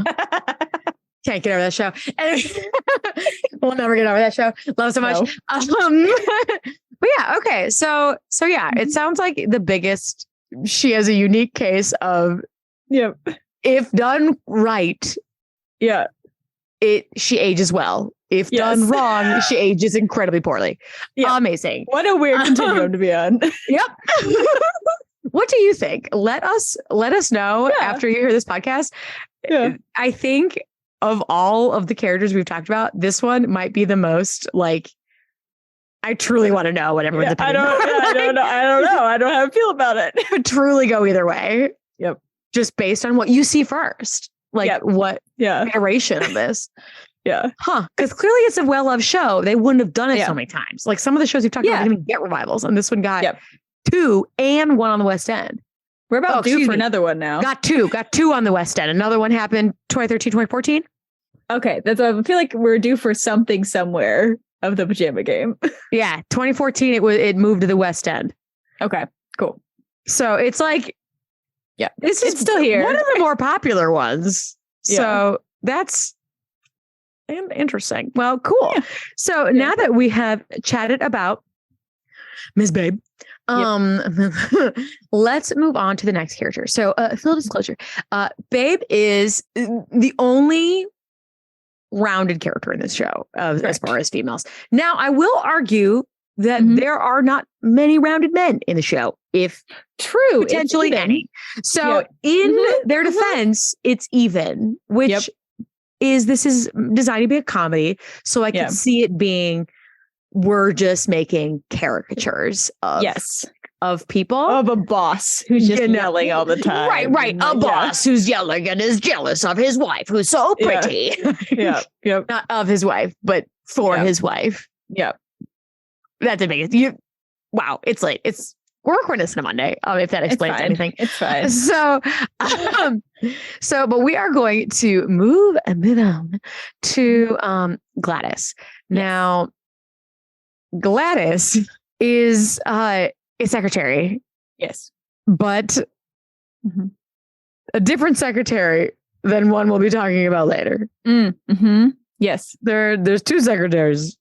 Can't get over that show. We'll never get over that show. Love it so much. But yeah, okay. So yeah, it sounds like the biggest, she has a unique case of if done right, she ages well. If done wrong, she ages incredibly poorly. Amazing. What a weird continuum to be on. Yep. What do you think? Let us know after you hear this podcast. Yeah. I think of all of the characters we've talked about, this one might be the most like, I truly want to know what everyone's opinion is. I don't know. I don't know. I don't know how I feel about it. It would truly go either way. Yep. Just based on what you see first. Like what iteration of this. Yeah. Because clearly it's a well-loved show. They wouldn't have done it so many times. Like some of the shows we've talked about didn't even get revivals. And this one got 2 and 1 on the West End. We're about due for another one now. Got two on the West End. Another one happened 2013, 2014. Okay. I feel like we're due for something somewhere of the Pajama Game. 2014 it moved to the West End. Okay, cool. So it's like this is still here. One of the more popular ones. So that's interesting. Well, cool. Yeah. So now that we have chatted about Ms. Babe, let's move on to the next character. So full disclosure, Babe is the only rounded character in this show as far as females. Now, I will argue that there are not many rounded men in the show, if true, potentially any. So in their defense, it's even, which this is designed to be a comedy. So I can see it being, we're just making caricatures of people. Of a boss who's just yelling all the time. Right. A boss who's yelling and is jealous of his wife, who's so pretty. Not of his wife, but for his wife. Yep. That's the biggest. Wow, it's late. We're recording this on a Monday. If that explains anything, it's fine. But we are going to move on to Gladys. Now, Gladys is a secretary. Yes, but a different secretary than one we'll be talking about later. Yes, there's 2 secretaries.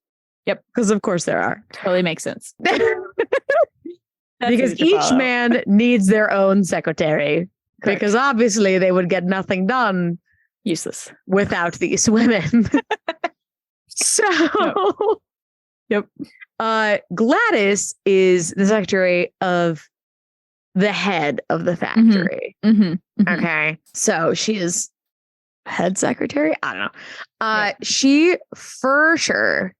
Yep, because of course there are. Totally makes sense. Because each man needs their own secretary. Correct. Because obviously they would get nothing done. Useless. Without these women. So. Yep. Gladys is the secretary of the head of the factory. Okay. So she is head secretary. I don't know. She for sure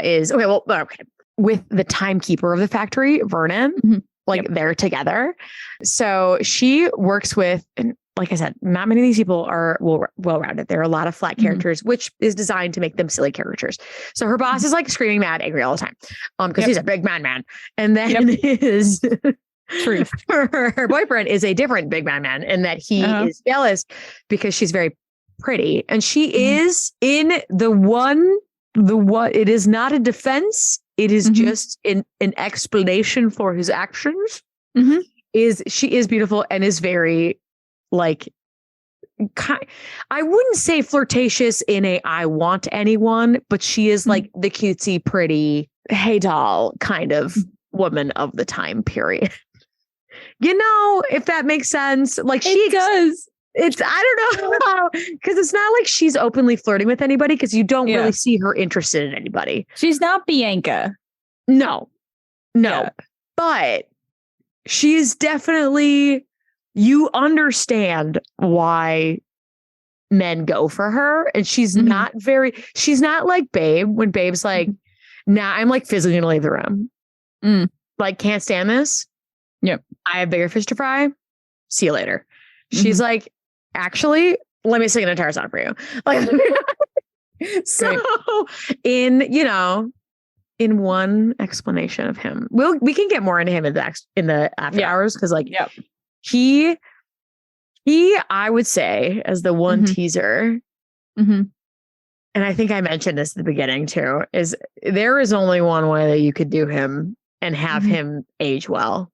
is okay. with the timekeeper of the factory, Vernon. Mm-hmm. Like they're together. So she works with, and like I said, not many of these people are well-rounded. There are a lot of flat characters, which is designed to make them silly caricatures. So her boss is like screaming mad, angry all the time. Because he's a big man. And then his truth. Her boyfriend is a different big man in that he is jealous because she's very pretty. And she is in the one, it is not a defense. It is just an explanation for his actions. She is beautiful and is very like, I wouldn't say flirtatious in a I want anyone, but she is like the cutesy, pretty, hey doll kind of woman of the time period. You know, if that makes sense. Like she does. It's, I don't know how, because it's not like she's openly flirting with anybody because you don't really see her interested in anybody. She's not Bianca. No. But she's definitely, you understand why men go for her. And she's not like Babe when Babe's like, nah, I'm like physically gonna leave the room. Like, can't stand this. Yep. I have bigger fish to fry. See you later. She's like, actually, let me sing an entire song for you. Like, so in one explanation of him, we can get more into him in the after hours because he I would say as the one teaser, and I think I mentioned this at the beginning too, is there is only one way that you could do him and have him age well.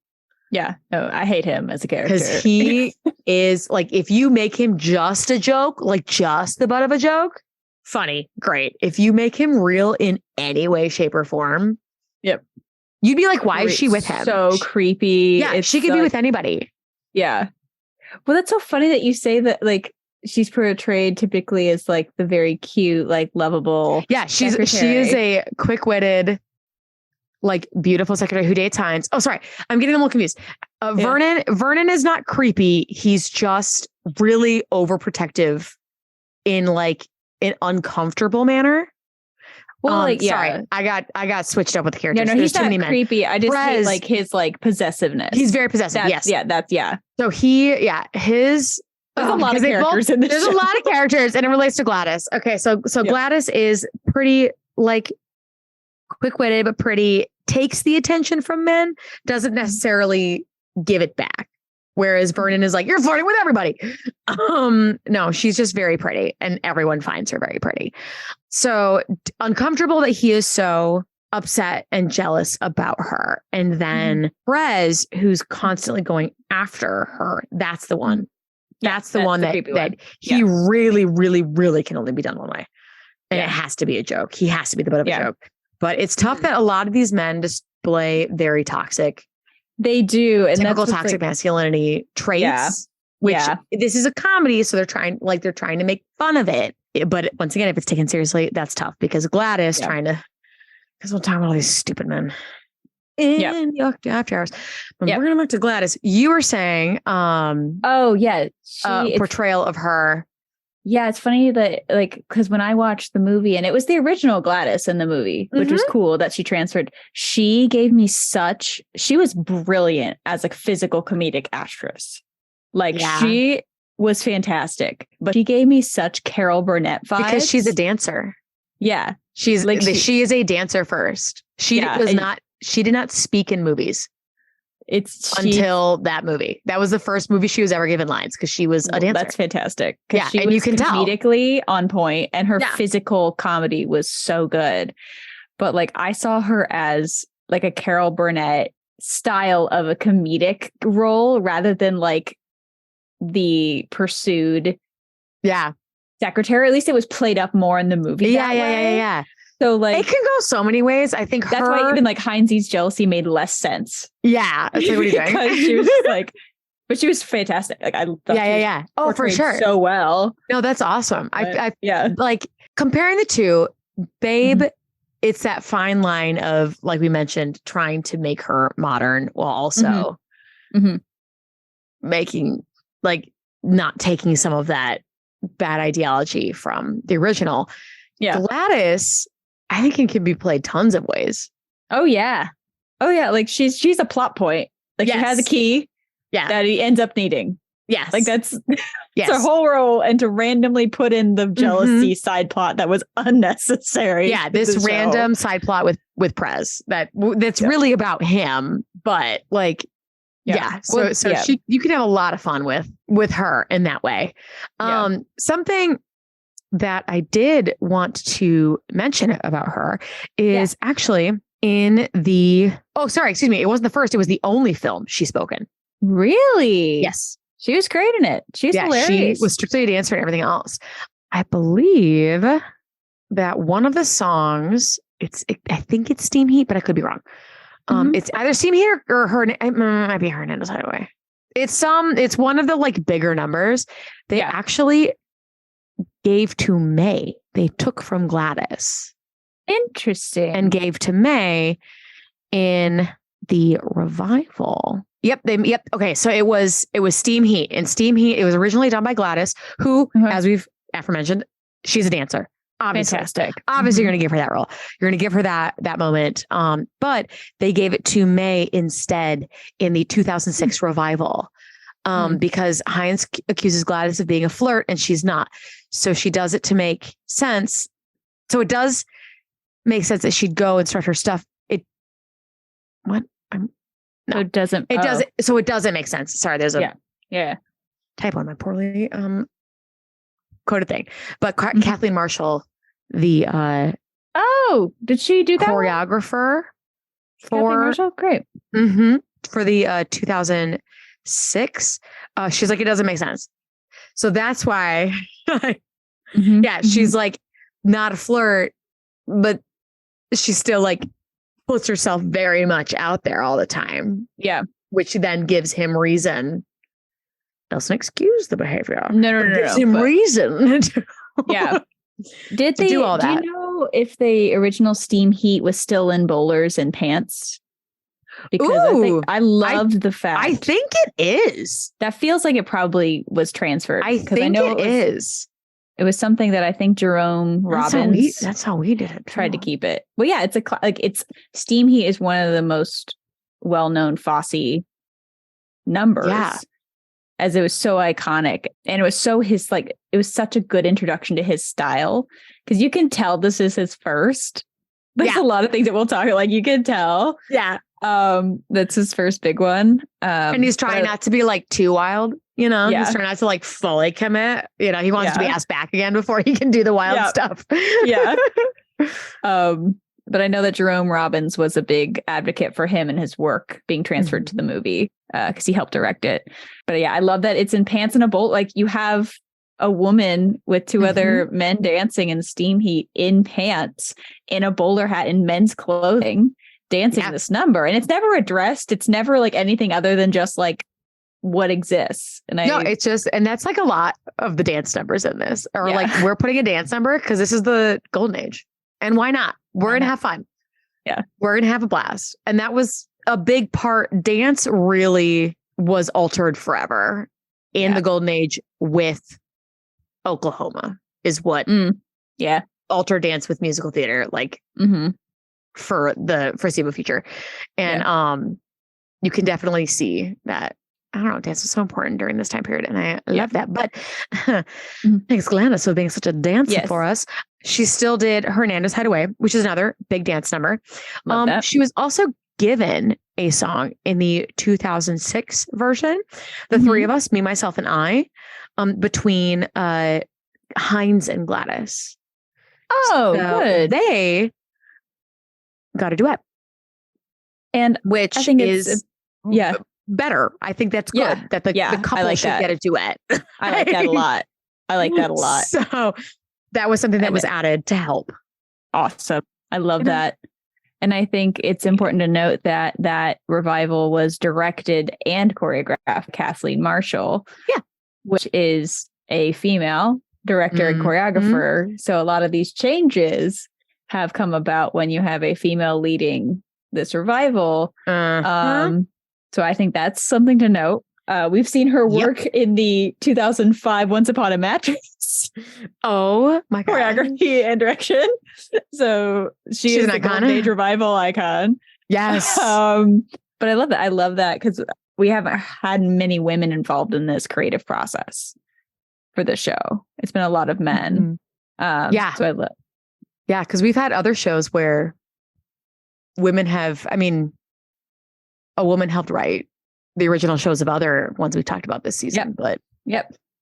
Yeah. No, I hate him as a character. Because he is like, if you make him just a joke, like just the butt of a joke, funny, great. If you make him real in any way, shape, or form, you'd be like, why is she with him? So creepy. Yeah, she could be with anybody. Yeah. Well, that's so funny that you say that, like, she's portrayed typically as like the very cute, like lovable. Yeah, she is a quick-witted, like beautiful secretary who dates Hines. Oh, sorry. I'm getting them all confused. Vernon is not creepy. He's just really overprotective in like an uncomfortable manner. Well, sorry. I got switched up with the characters. No, he's not creepy. I just hate like his like possessiveness. He's very possessive. Yes. Yeah. So there's a lot of characters in this show. There's a lot of characters and it relates to Gladys. Okay. So Gladys is pretty like quick-witted, but pretty, takes the attention from men, doesn't necessarily give it back. Whereas Vernon is like, you're flirting with everybody. No, she's just very pretty and everyone finds her very pretty. So uncomfortable that he is so upset and jealous about her. And then Perez, who's constantly going after her. That's the one. That's the one that he really, really, really can only be done one way. And it has to be a joke. He has to be the butt of a joke. But it's tough that a lot of these men display very toxic. They do. And typical toxic masculinity traits. Yeah. Which this is a comedy. So they're trying to make fun of it. But once again, if it's taken seriously, that's tough because Gladys because we're talking about all these stupid men in the after hours. But we're going to look to Gladys. You were saying, portrayal of her. Yeah, it's funny that like, because when I watched the movie and it was the original Gladys in the movie, which was cool that she transferred. She gave me she was brilliant as a physical comedic actress. Like she was fantastic, but she gave me such Carol Burnett vibes. Because she's a dancer. Yeah. She's like, she is a dancer first. She did not speak in movies. Until that movie. That was the first movie she was ever given lines because she was a dancer. That's fantastic. Yeah, and you can tell comedically on point, and her physical comedy was so good. But like I saw her as like a Carol Burnett style of a comedic role rather than like the pursued secretary. At least it was played up more in the movie. Yeah. So like it can go so many ways. I think that's why even like Heinz's jealousy made less sense. Yeah. It's like, what are you doing? Because she was just like, but she was fantastic. Like I thought Oh, for sure. So well. No, that's awesome. I like comparing the two, Babe, it's that fine line of, like we mentioned, trying to make her modern while also making like not taking some of that bad ideology from the original. Yeah. Gladys, I think it can be played tons of ways. Oh yeah. Like she's a plot point. Like she has a key that he ends up needing. Yes. Like that's a whole role, and to randomly put in the jealousy side plot that was unnecessary. Yeah, this random side plot with Prez that's really about him, but like so you can have a lot of fun with her in that way. Something that I did want to mention about her is actually in the it wasn't the first, it was the only film she spoke in. Really? Yes. She was great in it. She's hilarious. She was strictly a dancer and everything else. I believe that one of the songs, I think it's Steam Heat, but I could be wrong. It's either Steam Heat or her. It might be Hernandez Hideaway. It's one of the like bigger numbers. They actually gave to May. They took from Gladys. Interesting. And gave to May in the revival. Yep. Okay. So it was Steam Heat. And Steam Heat, it was originally done by Gladys, who, as we've aforementioned, she's a dancer. Obviously. Fantastic. Obviously, you're going to give her that role. You're going to give her that moment. But they gave it to May instead in the 2006 revival. Because Hines accuses Gladys of being a flirt and she's not. So she does it to make sense. So it does make sense that she'd go and start her stuff. So it doesn't. So it doesn't make sense. Sorry, there's a typo on my poorly coded thing. But Kathleen Marshall, the did she do that choreographer for Marshall? Great. For the 2006, she's like, it doesn't make sense. So that's why, she's like not a flirt, but she's still like puts herself very much out there all the time. Yeah. Which then gives him reason. Doesn't excuse the behavior. No. Gives him reason. Did they do all that? Do you know if the original Steam Heat was still in bowlers and pants? Because I loved the fact. I think it is. That feels like it probably was transferred. I think it is. It was something that I think Jerome Robbins. That's how we did it. Tried to keep it. Well, yeah, it's Steam Heat is one of the most well-known Fosse numbers. Yeah. As it was so iconic, and it was so it was such a good introduction to his style, because you can tell this is his first. There's a lot of things that we'll talk like you can tell. Yeah. That's his first big one. And he's trying not to be like too wild, he's trying not to like fully commit, he wants to be asked back again before he can do the wild stuff. But I know that Jerome Robbins was a big advocate for him and his work being transferred to the movie, because he helped direct it. But I love that it's in pants and a bowl. Like you have a woman with two other men dancing in Steam Heat in pants, in a bowler hat, in men's clothing, dancing this number. And it's never addressed. It's never like anything other than just like what exists. And it's just, and that's like a lot of the dance numbers in this, or like we're putting a dance number because this is the golden age. And why not? We're going to have fun. Yeah. We're going to have a blast. And that was a big part. Dance really was altered forever in the golden age with Oklahoma is what altered dance with musical theater, like for the foreseeable future. And you can definitely see that, I don't know, dance was so important during this time period. And I love that. But thanks, Gladys, for being such a dancer for us. She still did Hernandez Hideaway, which is another big dance number. She was also given a song in the 2006 version, The Three of Us, Me, Myself, and I, between Hines and Gladys. Oh, so good. They got a duet. And which I think is better. I think that's good that the couple should get a duet. I like that a lot. So that was something that was added to help. Awesome. I love that. And I think it's important to note that that revival was directed and choreographed Kathleen Marshall, which is a female director and choreographer. So a lot of these changes have come about when you have a female leading this revival. So I think that's something to note. We've seen her work in the 2005 Once Upon a Mattress. Oh my God. Choreography and direction. So she's an icon. Age revival icon. Yes. But I love that. I love that because we haven't had many women involved in this creative process for the show. It's been a lot of men. Yeah. So I love. Yeah, because we've had other shows where women have, I mean, a woman helped write the original shows of other ones we talked about this season. But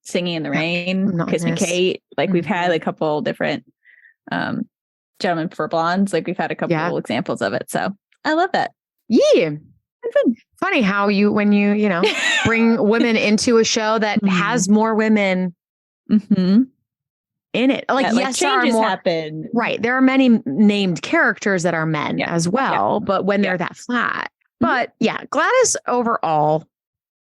Singing in the Rain, Kiss Me Kate. Like we've had a couple different Gentlemen Prefer Blondes. Like we've had a couple examples of it. So I love that. Yeah. Funny how when you bring women into a show that has more women in it. Like, yes, changes happen. Right. There are many named characters that are men as well, but when they're that flat. But Gladys overall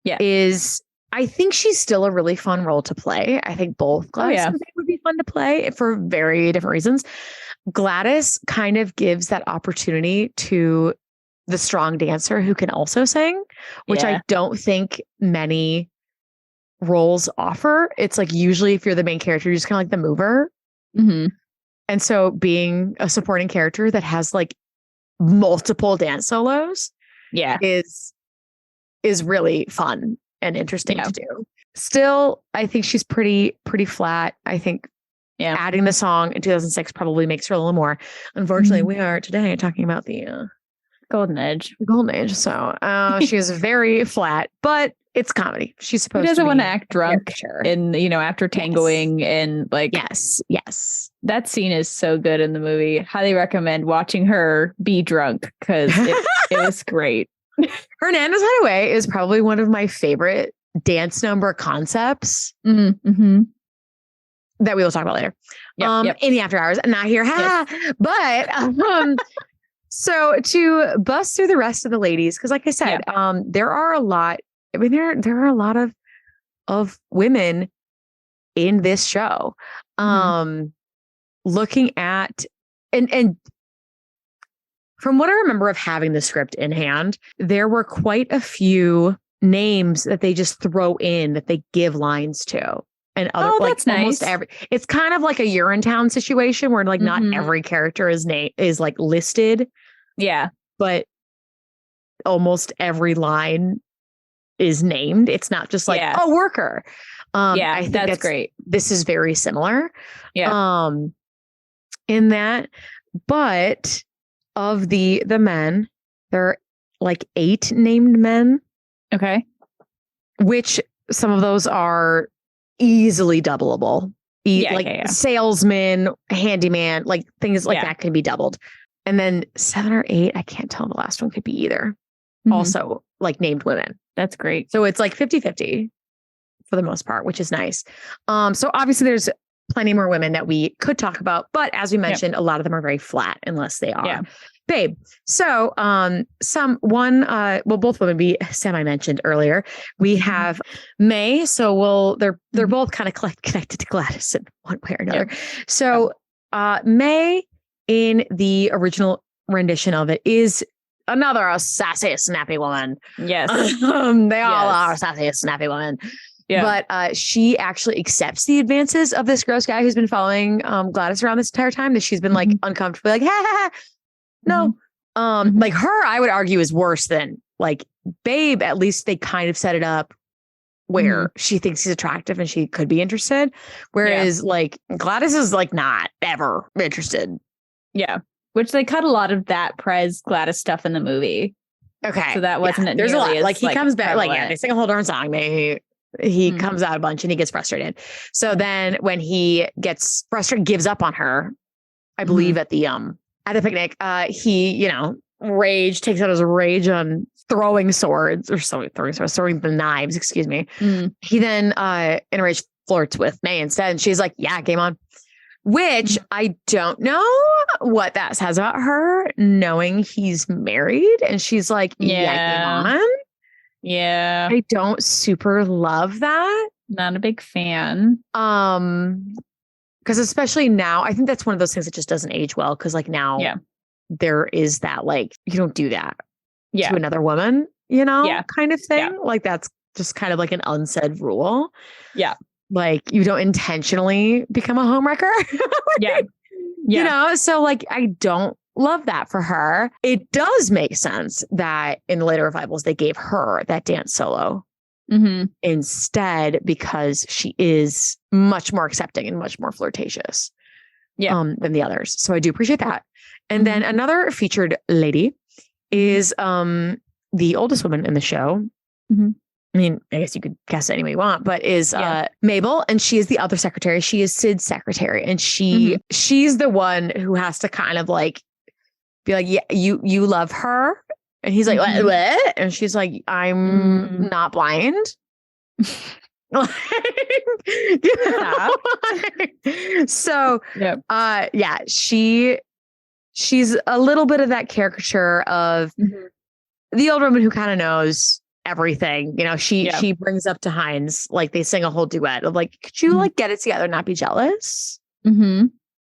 is, I think she's still a really fun role to play. I think both Gladys and Babe would be fun to play for very different reasons. Gladys kind of gives that opportunity to the strong dancer who can also sing, which I don't think many roles offer. It's like usually if you're the main character, you're just kind of like the mover. And so being a supporting character that has like multiple dance solos is really fun and interesting to do. Still, I think she's pretty flat. I think adding the song in 2006 probably makes her a little more. Unfortunately, we are today talking about the Golden Age. So she is very flat, but it's comedy. She's supposed to. She doesn't want to act drunk in, after tangoing and like. Yes. That scene is so good in the movie. Highly recommend watching her be drunk because it was great. Hernandez Hideaway is probably one of my favorite dance number concepts that we will talk about later. In the after hours, not here. But so to bust through the rest of the ladies, because like I said, there are a lot. I mean, there are a lot of women in this show. Looking at and from what I remember of having the script in hand, there were quite a few names that they just throw in that they give lines to. And other that's almost nice. It's kind of like a Urinetown situation where like not every character is like listed. Yeah. But almost every line is named. It's not just like worker. I think that's great. This is very similar. In that, but of the men, there are like 8 named men. Okay. Which some of those are easily doubleable. Salesman, handyman, like things like that can be doubled. And then 7 or 8, I can't tell, the last one could be either. Also like named women. That's great. So it's like 50-50 for the most part, which is nice. So obviously there's plenty more women that we could talk about, but as we mentioned, a lot of them are very flat unless they are Babe. So both women we semi-mentioned earlier. We have May. So they're both kind of connected to Gladys in one way or another. So May in the original rendition of it is another sassy, snappy woman. Yes. They all are sassy, snappy women. Yeah. But she actually accepts the advances of this gross guy who's been following Gladys around this entire time, that she's been like uncomfortably like, no. Like her, I would argue, is worse than like Babe. At least they kind of set it up where she thinks he's attractive and she could be interested. Whereas like Gladys is like not ever interested. Yeah. Which they cut a lot of that Prez Gladys stuff in the movie. Okay. So that wasn't there's a lot. as, like he comes back, prevalent. They sing a whole darn song. He comes out a bunch and he gets frustrated. So then when he gets frustrated, gives up on her, I believe at the picnic, he, takes out his rage on throwing the knives, excuse me. He then in a rage flirts with May instead. And she's like, yeah, game on. Which I don't know what that says about her, knowing he's married. And she's like, yeah, game on. Yeah. I don't super love that. Not a big fan. Because especially now, I think that's one of those things that just doesn't age well. Because like now there is that like, you don't do that to another woman, kind of thing. Like that's just kind of like an unsaid rule. Yeah. Like you don't intentionally become a homewrecker. Yeah. You know, so like I don't love that for her. It does make sense that in the later revivals, they gave her that dance solo instead because she is much more accepting and much more flirtatious than the others. So I do appreciate that. And then another featured lady is the oldest woman in the show. I mean, I guess you could guess it any way you want, but is Mabel, and she is the other secretary. She is Sid's secretary, and she's the one who has to kind of like be like, yeah, you love her, and he's like, what? And she's like, I'm not blind. So, she's a little bit of that caricature of the old woman who kind of knows everything. You know, she brings up to Hines, like they sing a whole duet of like, could you like get it together and not be jealous?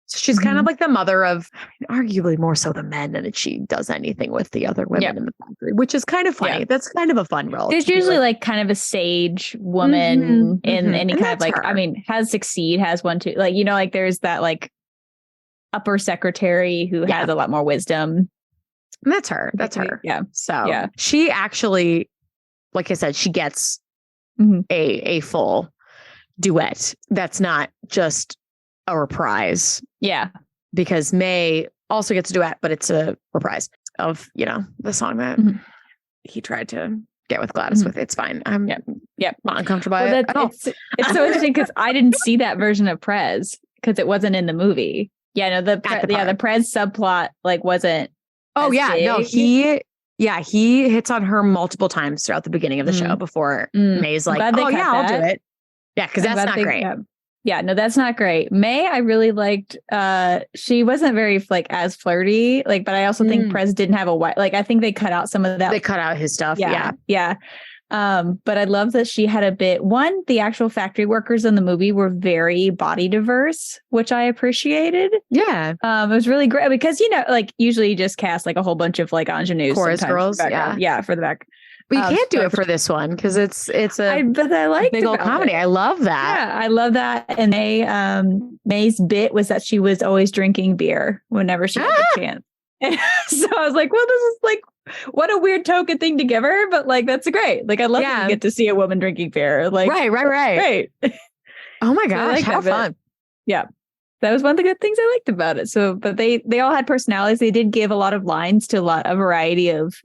So she's kind of like the mother of, I mean, arguably more so the men than she does anything with the other women in the factory, which is kind of funny. That's kind of a fun role. There's usually like kind of a sage woman in any kind of like, her. I mean, has Succeed, has one too. Like, you know, like there's that like upper secretary who has a lot more wisdom. And that's her. That's her. Yeah. So she actually, like I said, she gets a full duet. That's not just a reprise. Yeah. Because May also gets a duet, but it's a reprise of, you know, the song that he tried to get with Gladys with. It's fine. I'm not uncomfortable by it at all. It's so interesting because I didn't see that version of Prez because it wasn't in the movie. Yeah, no, the Prez subplot like wasn't. Oh yeah, big. No, he hits on her multiple times throughout the beginning of the show before May's like, oh yeah, I'll do it. Yeah, because that's not great. Yeah, no, that's not great. May, I really liked. She wasn't very like as flirty, like, but I also think Prez didn't have a wife. Like, I think they cut out some of that. They cut out his stuff. Yeah. But I love that she had a bit. One, the actual factory workers in the movie were very body diverse, which I appreciated. Yeah, it was really great because you know, like usually you just cast like a whole bunch of like ingenues, chorus girls, for the back. But you can't do it for this one because it's a big old comedy. I love that. Yeah, I love that. And May's bit was that she was always drinking beer whenever she had the chance. And so I was like, well, this is like, what a weird token thing to give her, but like that's great. Like I love that you get to see a woman drinking beer. Like right. Great. Oh my gosh, how fun. Yeah. That was one of the good things I liked about it. So, but they all had personalities. They did give a lot of lines to a variety of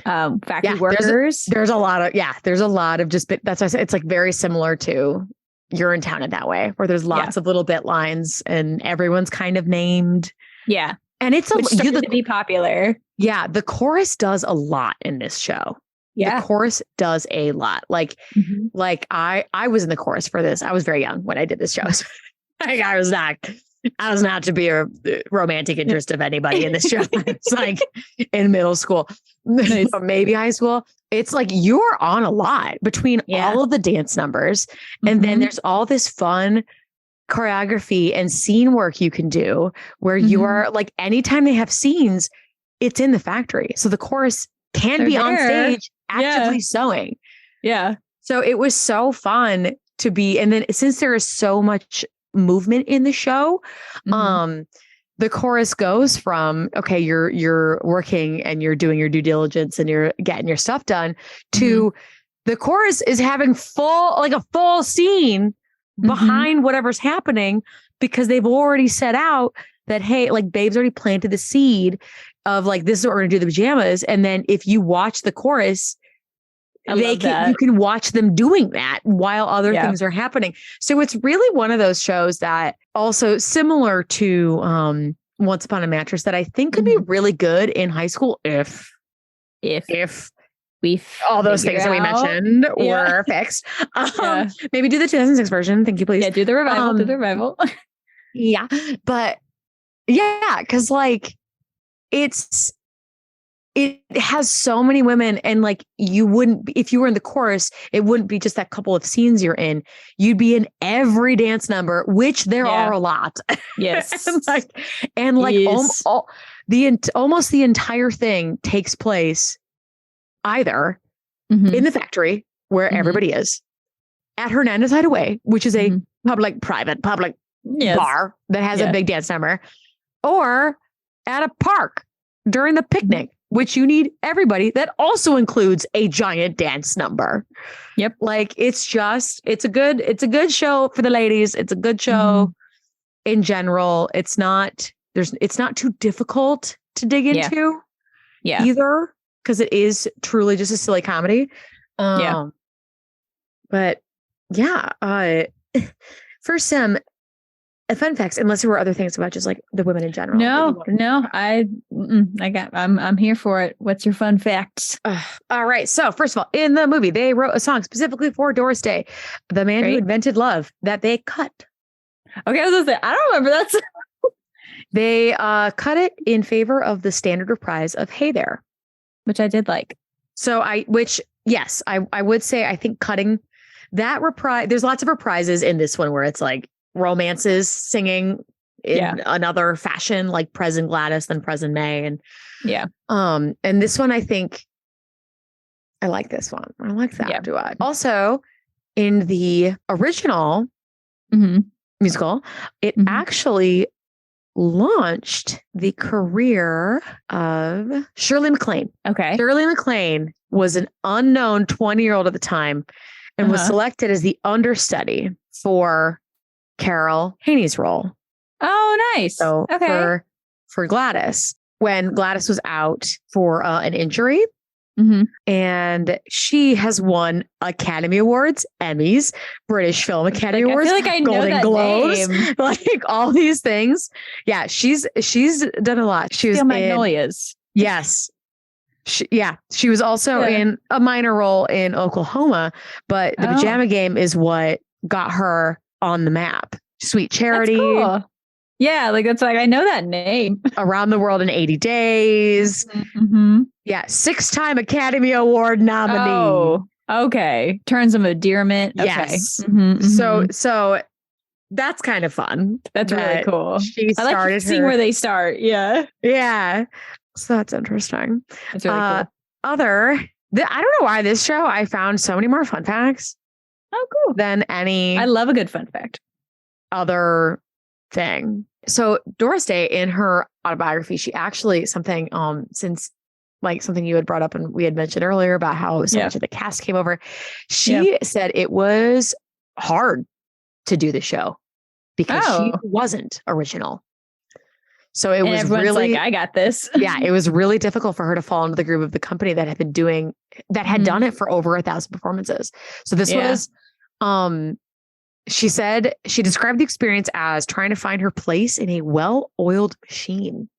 factory workers. There's a lot of just that's why I said it's like very similar to You're in Town in that way, where there's lots of little bit lines and everyone's kind of named. Yeah. And it's to be popular. Yeah. The chorus does a lot in this show. Yeah. The chorus does a lot. Like, I was in the chorus for this. I was very young when I did this show. So, like, I was not to be a romantic interest of anybody in this show. It's like in middle school, maybe high school. It's like you're on a lot between all of the dance numbers. And then there's all this fun choreography and scene work you can do where you are like, anytime they have scenes, it's in the factory. So the chorus can be on stage actively sewing. Yeah. So it was so fun to be. And then since there is so much movement in the show, the chorus goes from, okay, you're working and you're doing your due diligence and you're getting your stuff done to the chorus is having a full scene behind whatever's happening because they've already set out that, hey, like Babe's already planted the seed of like, this is what we're going to do the pajamas. And then if you watch the chorus, you can watch them doing that while other things are happening. So it's really one of those shows that also similar to Once Upon a Mattress that I think could be really good in high school if all those things that we mentioned were fixed. Maybe do the 2006 version. Thank you, please. Yeah, do the revival. Yeah. But yeah, because like it has so many women and like you wouldn't, if you were in the chorus, it wouldn't be just that couple of scenes you're in. You'd be in every dance number, which there are a lot. Yes. Almost the entire thing takes place either in the factory where everybody is, at Hernandez Hideaway, which is a public bar that has a big dance number, or at a park during the picnic, which you need everybody. That also includes a giant dance number. Yep. Like it's a good show for the ladies. It's a good show in general. It's not too difficult to dig into either, because it is truly just a silly comedy. But for some fun facts, unless there were other things about just like the women in general. I'm here for it. What's your fun facts? All right. So first of all, in the movie, they wrote a song specifically for Doris Day, the man who invented love, that they cut. Okay, I was gonna say, I don't remember that. They cut it in favor of the standard reprise of Hey There, which I did like. So I would say, I think cutting that reprise, there's lots of reprises in this one where it's like romances singing in another fashion, like Prez and Gladys, then Prez and May. And and this one, I think I like this one. I like that duet. Also, in the original musical, it actually launched the career of Shirley MacLaine. Okay. Shirley MacLaine was an unknown 20-year-old at the time and was selected as the understudy for Carol Haney's role. Oh, nice. So for Gladys, when Gladys was out for an injury, and she has won Academy Awards, Emmys, British Film Academy Awards, I feel like I know Golden that Globes, name. like all these things. Yeah, she's done a lot. She was in Magnolias. Yes. She was also in a minor role in Oklahoma, but the Pajama Game is what got her on the map. Sweet Charity. That's cool. Yeah, like that's like I know that name. Around the World in 80 Days. Yeah, 6-time Academy Award nominee. Oh, okay. Terms of Endearment. Okay. Yes. So that's kind of fun. That's really cool. I like seeing where they start. Yeah. Yeah. So that's interesting. That's really cool. I don't know why this show, I found so many more fun facts. Oh, cool. Than any. I love a good fun fact. Other thing. So Doris Day, in her autobiography, she actually something you had brought up and we had mentioned earlier about how so much of the cast came over. She said it was hard to do the show because she wasn't original. So it was really like, I got this. It was really difficult for her to fall into the groove of the company that had done it for over 1,000 performances. So this was, she said she described the experience as trying to find her place in a well-oiled machine.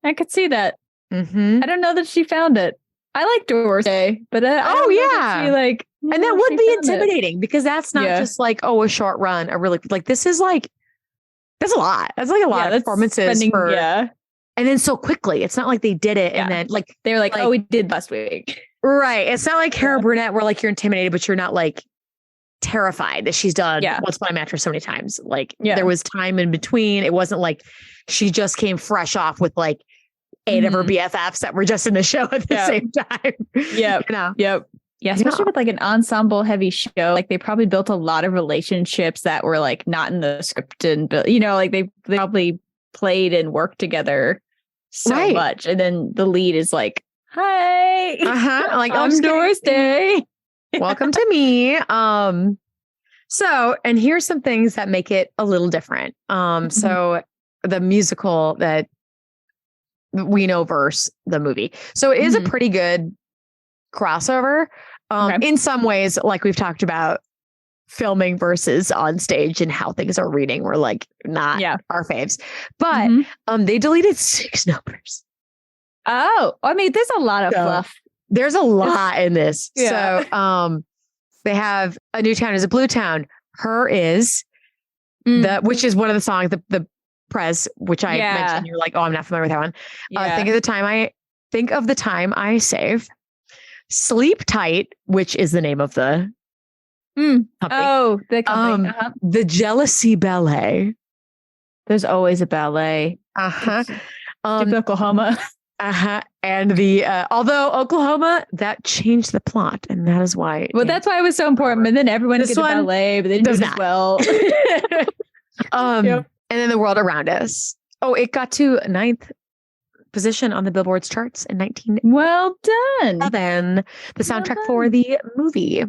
I could see that. I don't know that she found it. I like Doris Day, but and that would be intimidating because that's not just like, a short run, this is like, that's a lot. That's like a lot of performances and then so quickly. It's not like they did it and then like they were like, oh, we did last week. Right. It's not like Cara Burnett where like you're intimidated, but you're not like terrified that she's done Once Upon a Mattress so many times. Like there was time in between. It wasn't like she just came fresh off with like 8 of her BFFs that were just in the show at the same time. Yeah, especially with like an ensemble heavy show. Like they probably built a lot of relationships that were like not in the script and like they probably played and worked together so much. And then the lead is like, hi, like I'm Doris Day. Welcome to me. So, and here's some things that make it a little different. So the musical that we know versus the movie. So it is a pretty good crossover. In some ways, like we've talked about, filming versus on stage and how things are reading were like not our faves. But they deleted 6 numbers. Oh, I mean, there's a lot of fluff. There's a lot in this. So they have A New Town is a Blue Town. Her is which is one of the songs, the Prez, which I mentioned. You're like, oh, I'm not familiar with that one. Think of the time I save. Sleep Tight, which is the name of the company. Oh, the company. The Jealousy Ballet. There's always a ballet. To Oklahoma. And the although Oklahoma, that changed the plot, and that is why. Well, that's why it was so important. But then everyone did ballet, but they didn't do it as well. And then The World Around Us. Oh, it got to 9th position on the Billboard's charts in 19. Well done. The soundtrack for the movie.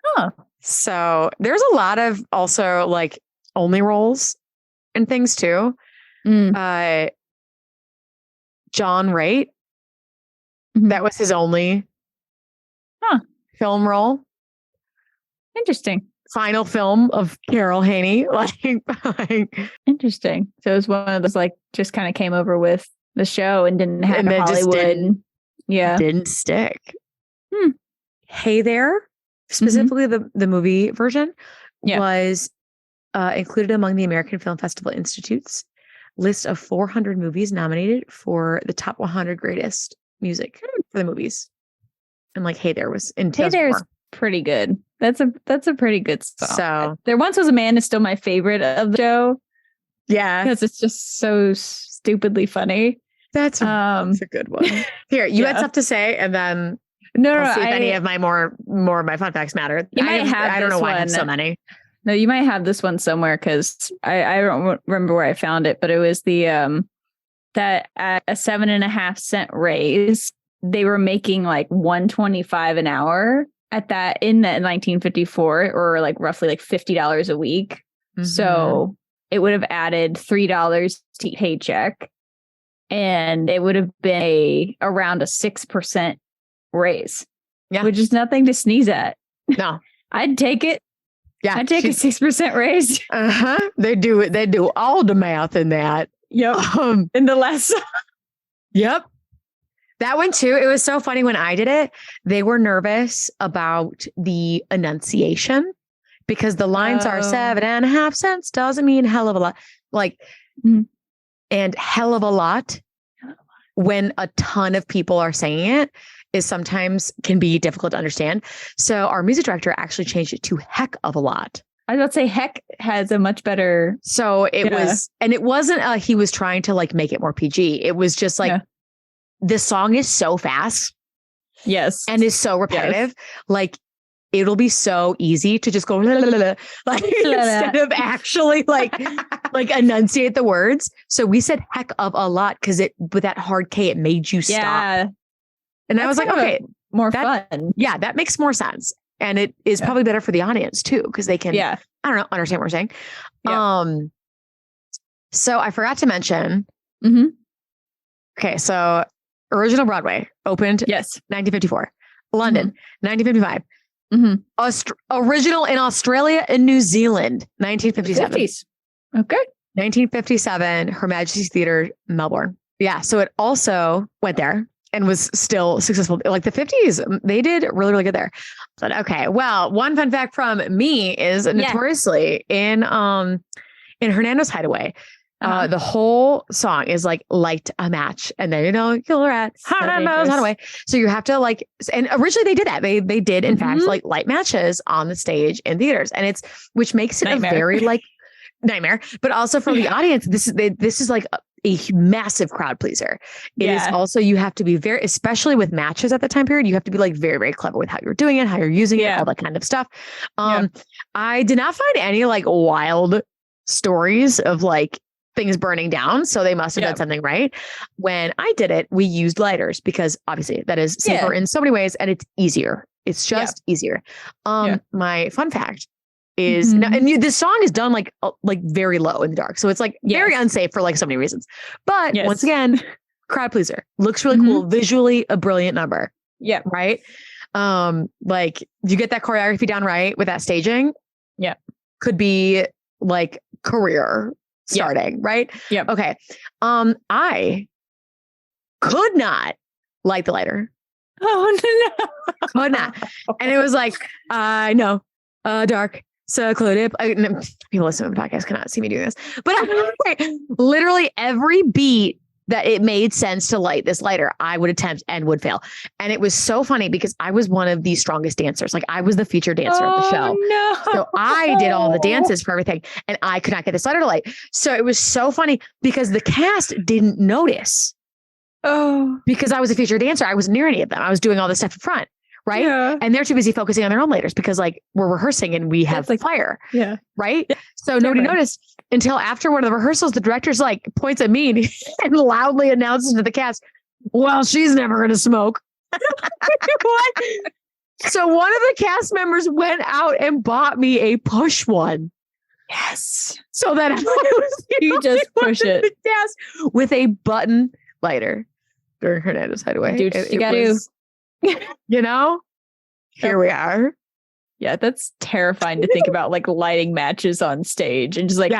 Huh. So there's a lot of also like only roles and things too. John Wright. That was his only film role. Interesting. Final film of Carol Haney. Like interesting. So it was one of those like just kind of came over with the show and didn't have Hollywood. Didn't stick. Hey There, specifically the movie version, was included among the American Film Festival Institute's list of 400 movies nominated for the top 100 greatest music for the movies. And like Hey There was in 2004. Hey There's pretty good. That's a pretty good song. So There Once Was a Man is still my favorite of the show. Yeah. Because it's just so stupidly funny. That's a good one. Here, you had stuff to say, and then I'll see if any of my more of my fun facts matter. I don't know why I have so many. No, you might have this one somewhere because I don't remember where I found it, but it was the that at a 7.5 cent raise, they were making like $125 an hour at that in that 1954, or like roughly like $50 a week. So it would have added $3 to each paycheck, and it would have been around a 6% raise. Yeah, which is nothing to sneeze at. No, I'd take it. Yeah, I'd take a 6% raise. They do all the math in that. Yep. In the last song. Yep. That one too. It was so funny when I did it. They were nervous about the enunciation because the lines are 7.5 cents doesn't mean hell of a lot. Like, and hell of a lot when a ton of people are saying it is sometimes can be difficult to understand. So our music director actually changed it to heck of a lot. I was about to say heck has a much better. So it was, and it wasn't, he was trying to like make it more PG. It was just like, the song is so fast. Yes. And is so repetitive. Yes. Like it'll be so easy to just go like instead of actually like enunciate the words. So we said heck of a lot because it with that hard K, it made you stop. Yeah. And I was like, okay, more fun. Yeah, that makes more sense. And it is probably better for the audience too, because they can, I don't know, understand what we're saying. Yeah. So I forgot to mention. Okay, so original Broadway opened 1954. London, 1955. Original in Australia and New Zealand, 1957. 50s. Okay. 1957, Her Majesty's Theatre, Melbourne. Yeah, so it also went there and was still successful. Like the 50s, they did really, really good there. But okay, well, one fun fact from me is notoriously in Hernando's Hideaway. The whole song is like light a match, and then killer rat Hernando's Hideaway. So you have to like, and originally they did that. They did in fact like light matches on the stage in theaters, and which makes it nightmare. A very like nightmare, but also for the audience, this is like a massive crowd pleaser. It is also, you have to be very, especially with matches at the time period, you have to be like very, very clever with how you're doing it, how you're using it, all that kind of stuff. I did not find any like wild stories of like things burning down. So they must have done something right. When I did it, we used lighters because obviously that is safer in so many ways, and it's easier. It's just easier. My fun fact is now, and this song is done like very low in the dark. So it's like very unsafe for like so many reasons. But once again, crowd pleaser, looks really cool. Visually a brilliant number. Yeah. Right. Like you get that choreography down right with that staging. Yeah. Could be like career starting, right? Yeah. Okay. I could not light the lighter. Oh no. Could not. And it was like, no, dark, secluded. People listening to the podcast cannot see me doing this, but literally every beat that it made sense to light this lighter, I would attempt and would fail. And it was so funny because I was one of the strongest dancers. Like I was the featured dancer of the show. No. So I did all the dances for everything, and I could not get this lighter to light. So it was so funny because the cast didn't notice Oh. Because I was a featured dancer. I wasn't near any of them. I was doing all this stuff in front. Right. Yeah. And they're too busy focusing on their own laters because like we're rehearsing and we have like fire. Yeah. Right. Yeah. So nobody noticed until after one of the rehearsals, the director's like points at me and loudly announces to the cast, well, she's never going to smoke. What? So one of the cast members went out and bought me a push one. Yes. So that I was you just push it. Yes. With a button lighter during Hernandez Hideaway. Dude, you got to. You know, here we are. Yeah, that's terrifying to think about, like lighting matches on stage and just like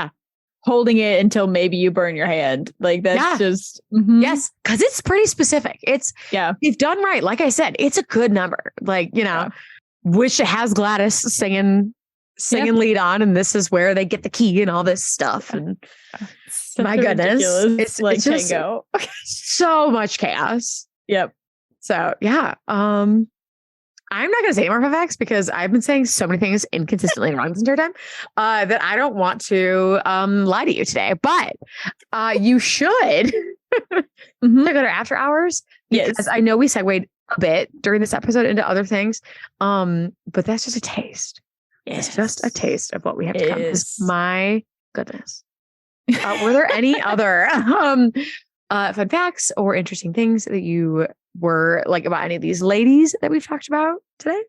holding it until maybe you burn your hand. Like that's just yes, because it's pretty specific. It's if done right. Like I said, it's a good number. Like which has Gladys singing lead on, and this is where they get the key and all this stuff. And my goodness, it's like just so much chaos. Yep. So I'm not going to say any more effects because I've been saying so many things inconsistently wrong this entire time that I don't want to lie to you today. But you should check out our after hours. Yes, I know we segued a bit during this episode into other things, but that's just a taste. Yes. It's just a taste of what we have to come. My goodness, were there any other fun facts or interesting things that you were like about any of these ladies that we've talked about today?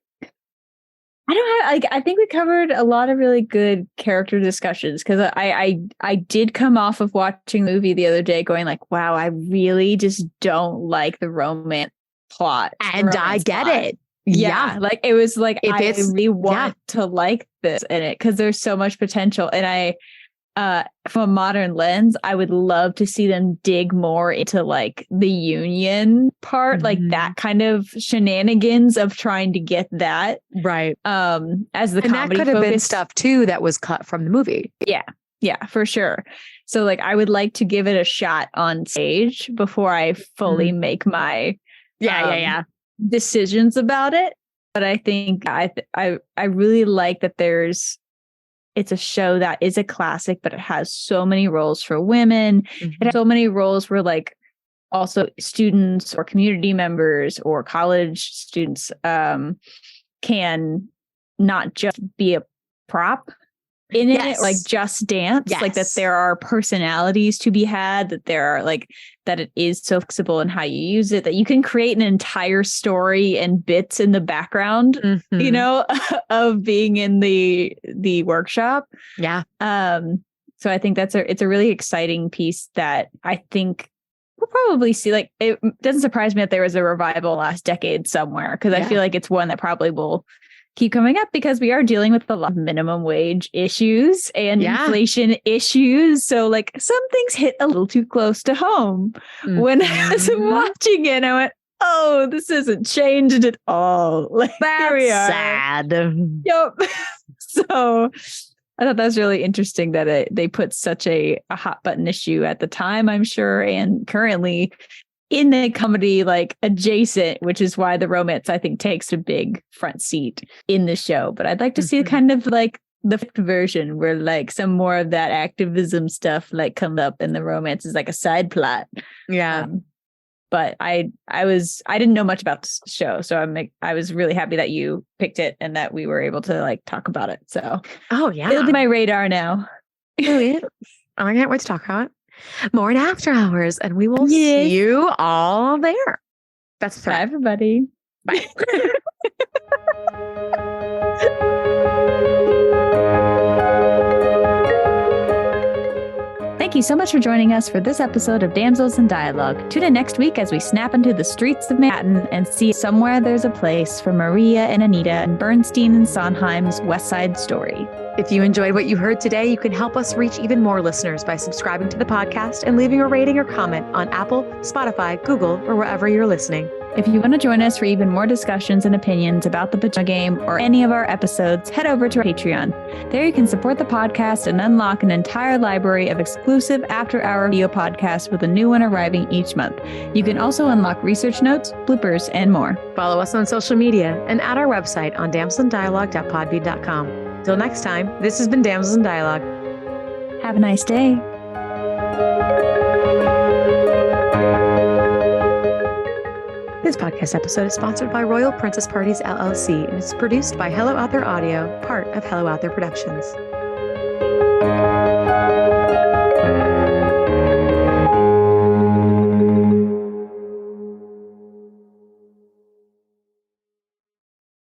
I don't have I think we covered a lot of really good character discussions because I did come off of watching the movie the other day going like, wow, I really just don't like the romance plot. And I get it. Yeah. Like it was like I really want to like this in it because there's so much potential. And from a modern lens, I would love to see them dig more into like the union part, like that kind of shenanigans of trying to get that right. As the and comedy that could have been stuff too that was cut from the movie. Yeah, for sure. So like I would like to give it a shot on stage before I fully make my decisions about it. But I think I really like that it's a show that is a classic, but it has so many roles for women. It has so many roles where like also students or community members or college students can not just be a prop in it, like just dance, like that there are personalities to be had, that there are like, that it is so flexible in how you use it, that you can create an entire story and bits in the background, you know, of being in the workshop. Yeah. So I think it's a really exciting piece that I think we'll probably see. Like, it doesn't surprise me that there was a revival last decade somewhere, because I feel like it's one that probably will keep coming up because we are dealing with a lot of minimum wage issues and inflation issues. So like some things hit a little too close to home. When I was watching it, I went, oh, this isn't changed at all. Like, that's sad. Yep. So I thought that was really interesting that they put such a hot button issue at the time, I'm sure, and currently in the comedy, like adjacent, which is why the romance, I think, takes a big front seat in the show. But I'd like to see kind of like the version where like some more of that activism stuff like comes up and the romance is like a side plot. Yeah. But I didn't know much about this show, so I was really happy that you picked it and that we were able to like talk about it. So it'll be my radar now. Brilliant. I can't wait to talk about it more in After Hours, and we will see you all there. That's bye, everybody. Bye. Thank you so much for joining us for this episode of Damsels in Dialogue. Tune in next week as we snap into the streets of Manhattan and see Somewhere There's a Place for Maria and Anita and Bernstein and Sondheim's West Side Story. If you enjoyed what you heard today, you can help us reach even more listeners by subscribing to the podcast and leaving a rating or comment on Apple, Spotify, Google, or wherever you're listening. If you want to join us for even more discussions and opinions about the Pajama Game or any of our episodes, head over to our Patreon. There you can support the podcast and unlock an entire library of exclusive after-hour video podcasts with a new one arriving each month. You can also unlock research notes, bloopers, and more. Follow us on social media and at our website on damselindialogue.podbean.com. Till next time, this has been Damsels in Dialogue. Have a nice day. This podcast episode is sponsored by Royal Princess Parties LLC and is produced by Hello Out There Audio, part of Hello Out There Productions.